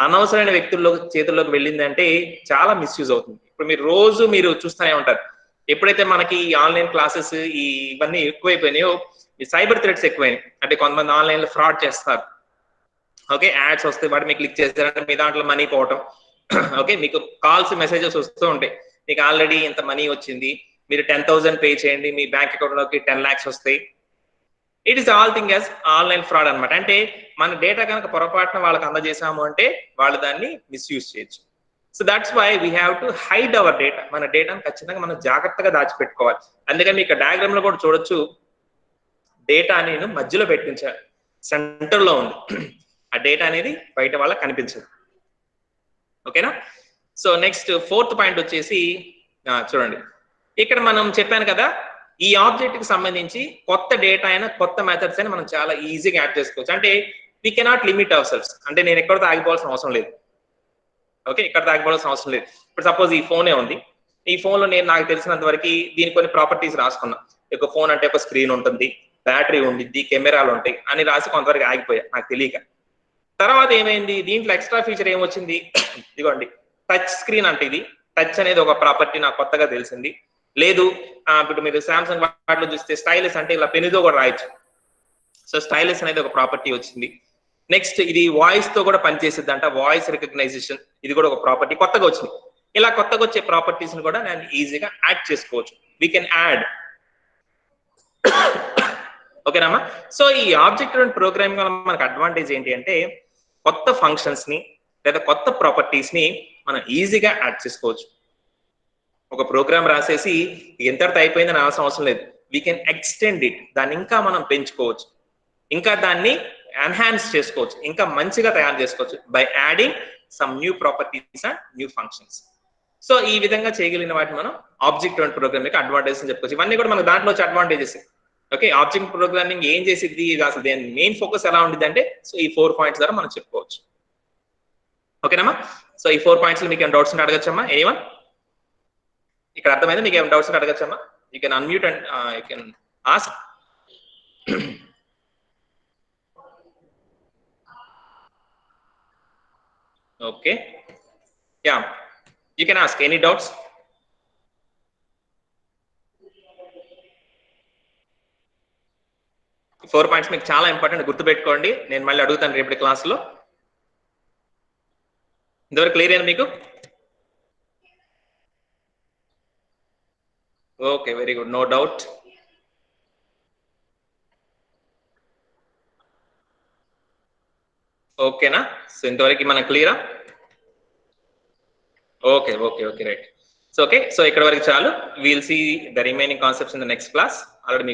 అనవసరమైన చేతుల్లోకి వెళ్ళిందంటే చాలా మిస్యూజ్ అవుతుంది. ఇప్పుడు మీరు చూస్తూనే ఉంటారు, ఎప్పుడైతే మనకి ఆన్లైన్ క్లాసెస్ ఇవన్నీ ఎక్కువైపోయినాయో ఈ సైబర్ థ్రెట్స్ ఎక్కువైనాయి. అంటే కొంతమంది ఆన్లైన్ లో ఫ్రాడ్ చేస్తారు. ఓకే, యాడ్స్ వస్తే వాటి మీకు క్లిక్ చేస్తారంటే మీ దాంట్లో మనీ పోవటం. ఓకే, మీకు కాల్స్ మెసేజెస్ వస్తూ ఉంటాయి, మీకు ఆల్రెడీ ఇంత మనీ వచ్చింది, మీరు 10,000 పే చేయండి, మీ బ్యాంక్ అకౌంట్ లోకి 10 lakhs వస్తాయి. It is all thing as online fraud అనమాట. అంటే మన డేటా కనుక పొరపాటున వాళ్ళకి అందజేసాము అంటే వాళ్ళు దాన్ని మిస్యూజ్ చేయొచ్చు. So that's why we have to hide our data. మన డేటాను ఖచ్చితంగా మనం జాగ్రత్తగా దాచిపెట్టుకోవాలి. అందుకని మీకు డయాగ్రామ్ లో కూడా చూడొచ్చు, డేటా నేను మధ్యలో పెట్టించాను, సెంటర్ లో ఉంది. ఆ డేటా అనేది బయట వాళ్ళకి కనిపించదు. ఓకేనా? సో నెక్స్ట్ ఫోర్త్ పాయింట్ వచ్చేసి చూడండి, ఇక్కడ మనం చెప్పాను కదా, ఈ ఆబ్జెక్ట్ కి సంబంధించి కొత్త డేటా అయినా కొత్త మెథడ్స్ అయినా మనం చాలా ఈజీగా యాడ్ చేసుకోవచ్చు. అంటే we cannot limit our cells. అంటే నేను ఎక్కడితో ఆగిపోవాల్సిన అవసరం లేదు. ఓకే, ఇక్కడ ఆగిపోవాల్సిన అవసరం లేదు. ఇప్పుడు సపోజ్ ఈ ఫోనే ఉంది, ఈ ఫోన్ లో నేను నాకు తెలిసినంత వరకు దీని కొన్ని ప్రాపర్టీస్ రాసుకున్నా. ఒక ఫోన్ అంటే ఒక స్క్రీన్ ఉంటుంది, బ్యాటరీ ఉండిద్ది, కెమెరాలు ఉంటాయి అని రాసి కొంతవరకు ఆగిపోయా నాకు తెలియక. తర్వాత ఏమైంది, దీంట్లో ఎక్స్ట్రా ఫీచర్ ఏమొచ్చింది, ఇదిగోండి టచ్ స్క్రీన్ అంటే ఇది టచ్ అనేది ఒక ప్రాపర్టీ నాకు కొత్తగా తెలిసింది. లేదు ఇప్పుడు మీరు సామ్సంగ్ వాటిలో చూస్తే స్టైలిస్ అంటే ఇలా పెన్నుతో కూడా రాయొచ్చు. సో స్టైలిస్ అనేది ఒక ప్రాపర్టీ వచ్చింది. నెక్స్ట్ ఇది వాయిస్ తో కూడా పనిచేసిద్ది అంట, వాయిస్ రికగ్నైజేషన్ ఇది కూడా ఒక ప్రాపర్టీ కొత్తగా వచ్చింది. ఇలా కొత్తగా వచ్చే ప్రాపర్టీస్ ని కూడా నేను ఈజీగా యాడ్ చేసుకోవచ్చు. We can add. ఓకేనామా. సో ఈ ఆబ్జెక్ట్ ఓరియంటెడ్ ప్రోగ్రామింగ్ వల్ల మనకు అడ్వాంటేజ్ ఏంటి అంటే కొత్త ఫంక్షన్స్ ని లేదా కొత్త ప్రాపర్టీస్ ని మనం ఈజీగా యాడ్ చేసుకోవచ్చు. ఒక ప్రోగ్రామ్ రాసేసి ఎంతటితో అయిపోయిందని అవసరం లేదు. వీ కెన్ ఎక్స్టెండ్ ఇట్, దాన్ని ఇంకా మనం పెంచుకోవచ్చు, ఇంకా దాన్ని ఎన్హాన్స్ చేసుకోవచ్చు, ఇంకా మంచిగా తయారు చేసుకోవచ్చు by adding some new properties and new functions. So ఈ విధంగా చేయగలిగిన వాటిని మనం ఆబ్జెక్ట్ ఓరియంటెడ్ ప్రోగ్రామింగ్ అడ్వాంటేజ్ అని చెప్పుకోవచ్చు. ఇవన్నీ కూడా మనకు దాంట్లో వచ్చే అడ్వాంటేజెస్. ఓకే, ఆబ్జెక్ట్ ప్రోగ్రామింగ్ ఏం చేసిద్ది, అసలు దేని మెయిన్ ఫోకస్ ఎలా ఉంటుంది అంటే సో ఈ 4 పాయింట్స్ ద్వారా మనం చెప్పుకోవచ్చు. ఓకేనమ్మా. సో ఈ 4 పాయింట్స్ మీకు ఏమైనా డౌట్స్ ఉంటే అడగచ్చమ్మా. ఎనీవన్ ఇక్కడ అర్థమైందా? మీకు ఏమైనా డౌట్స్ ఉంటే అడగచ్చమ్మా. You can unmute and you can ask. Okay, yeah, you can ask any doubts. ఈ 4 పాయింట్స్ మీకు చాలా ఇంపార్టెంట్, గుర్తుపెట్టుకోండి. నేను మళ్ళీ అడుగుతాను రేపటి క్లాస్లో. ఇంతవరకు క్లియర్ అయినా మీకు? Okay, very good, no doubt. ఓకేనా? సో ఇంతవరకు మనకు క్లియరా? Okay okay okay right. So okay, so ఇక్కడ వరకు చాలు. We'll see the remaining concepts in the next class. Already మీకు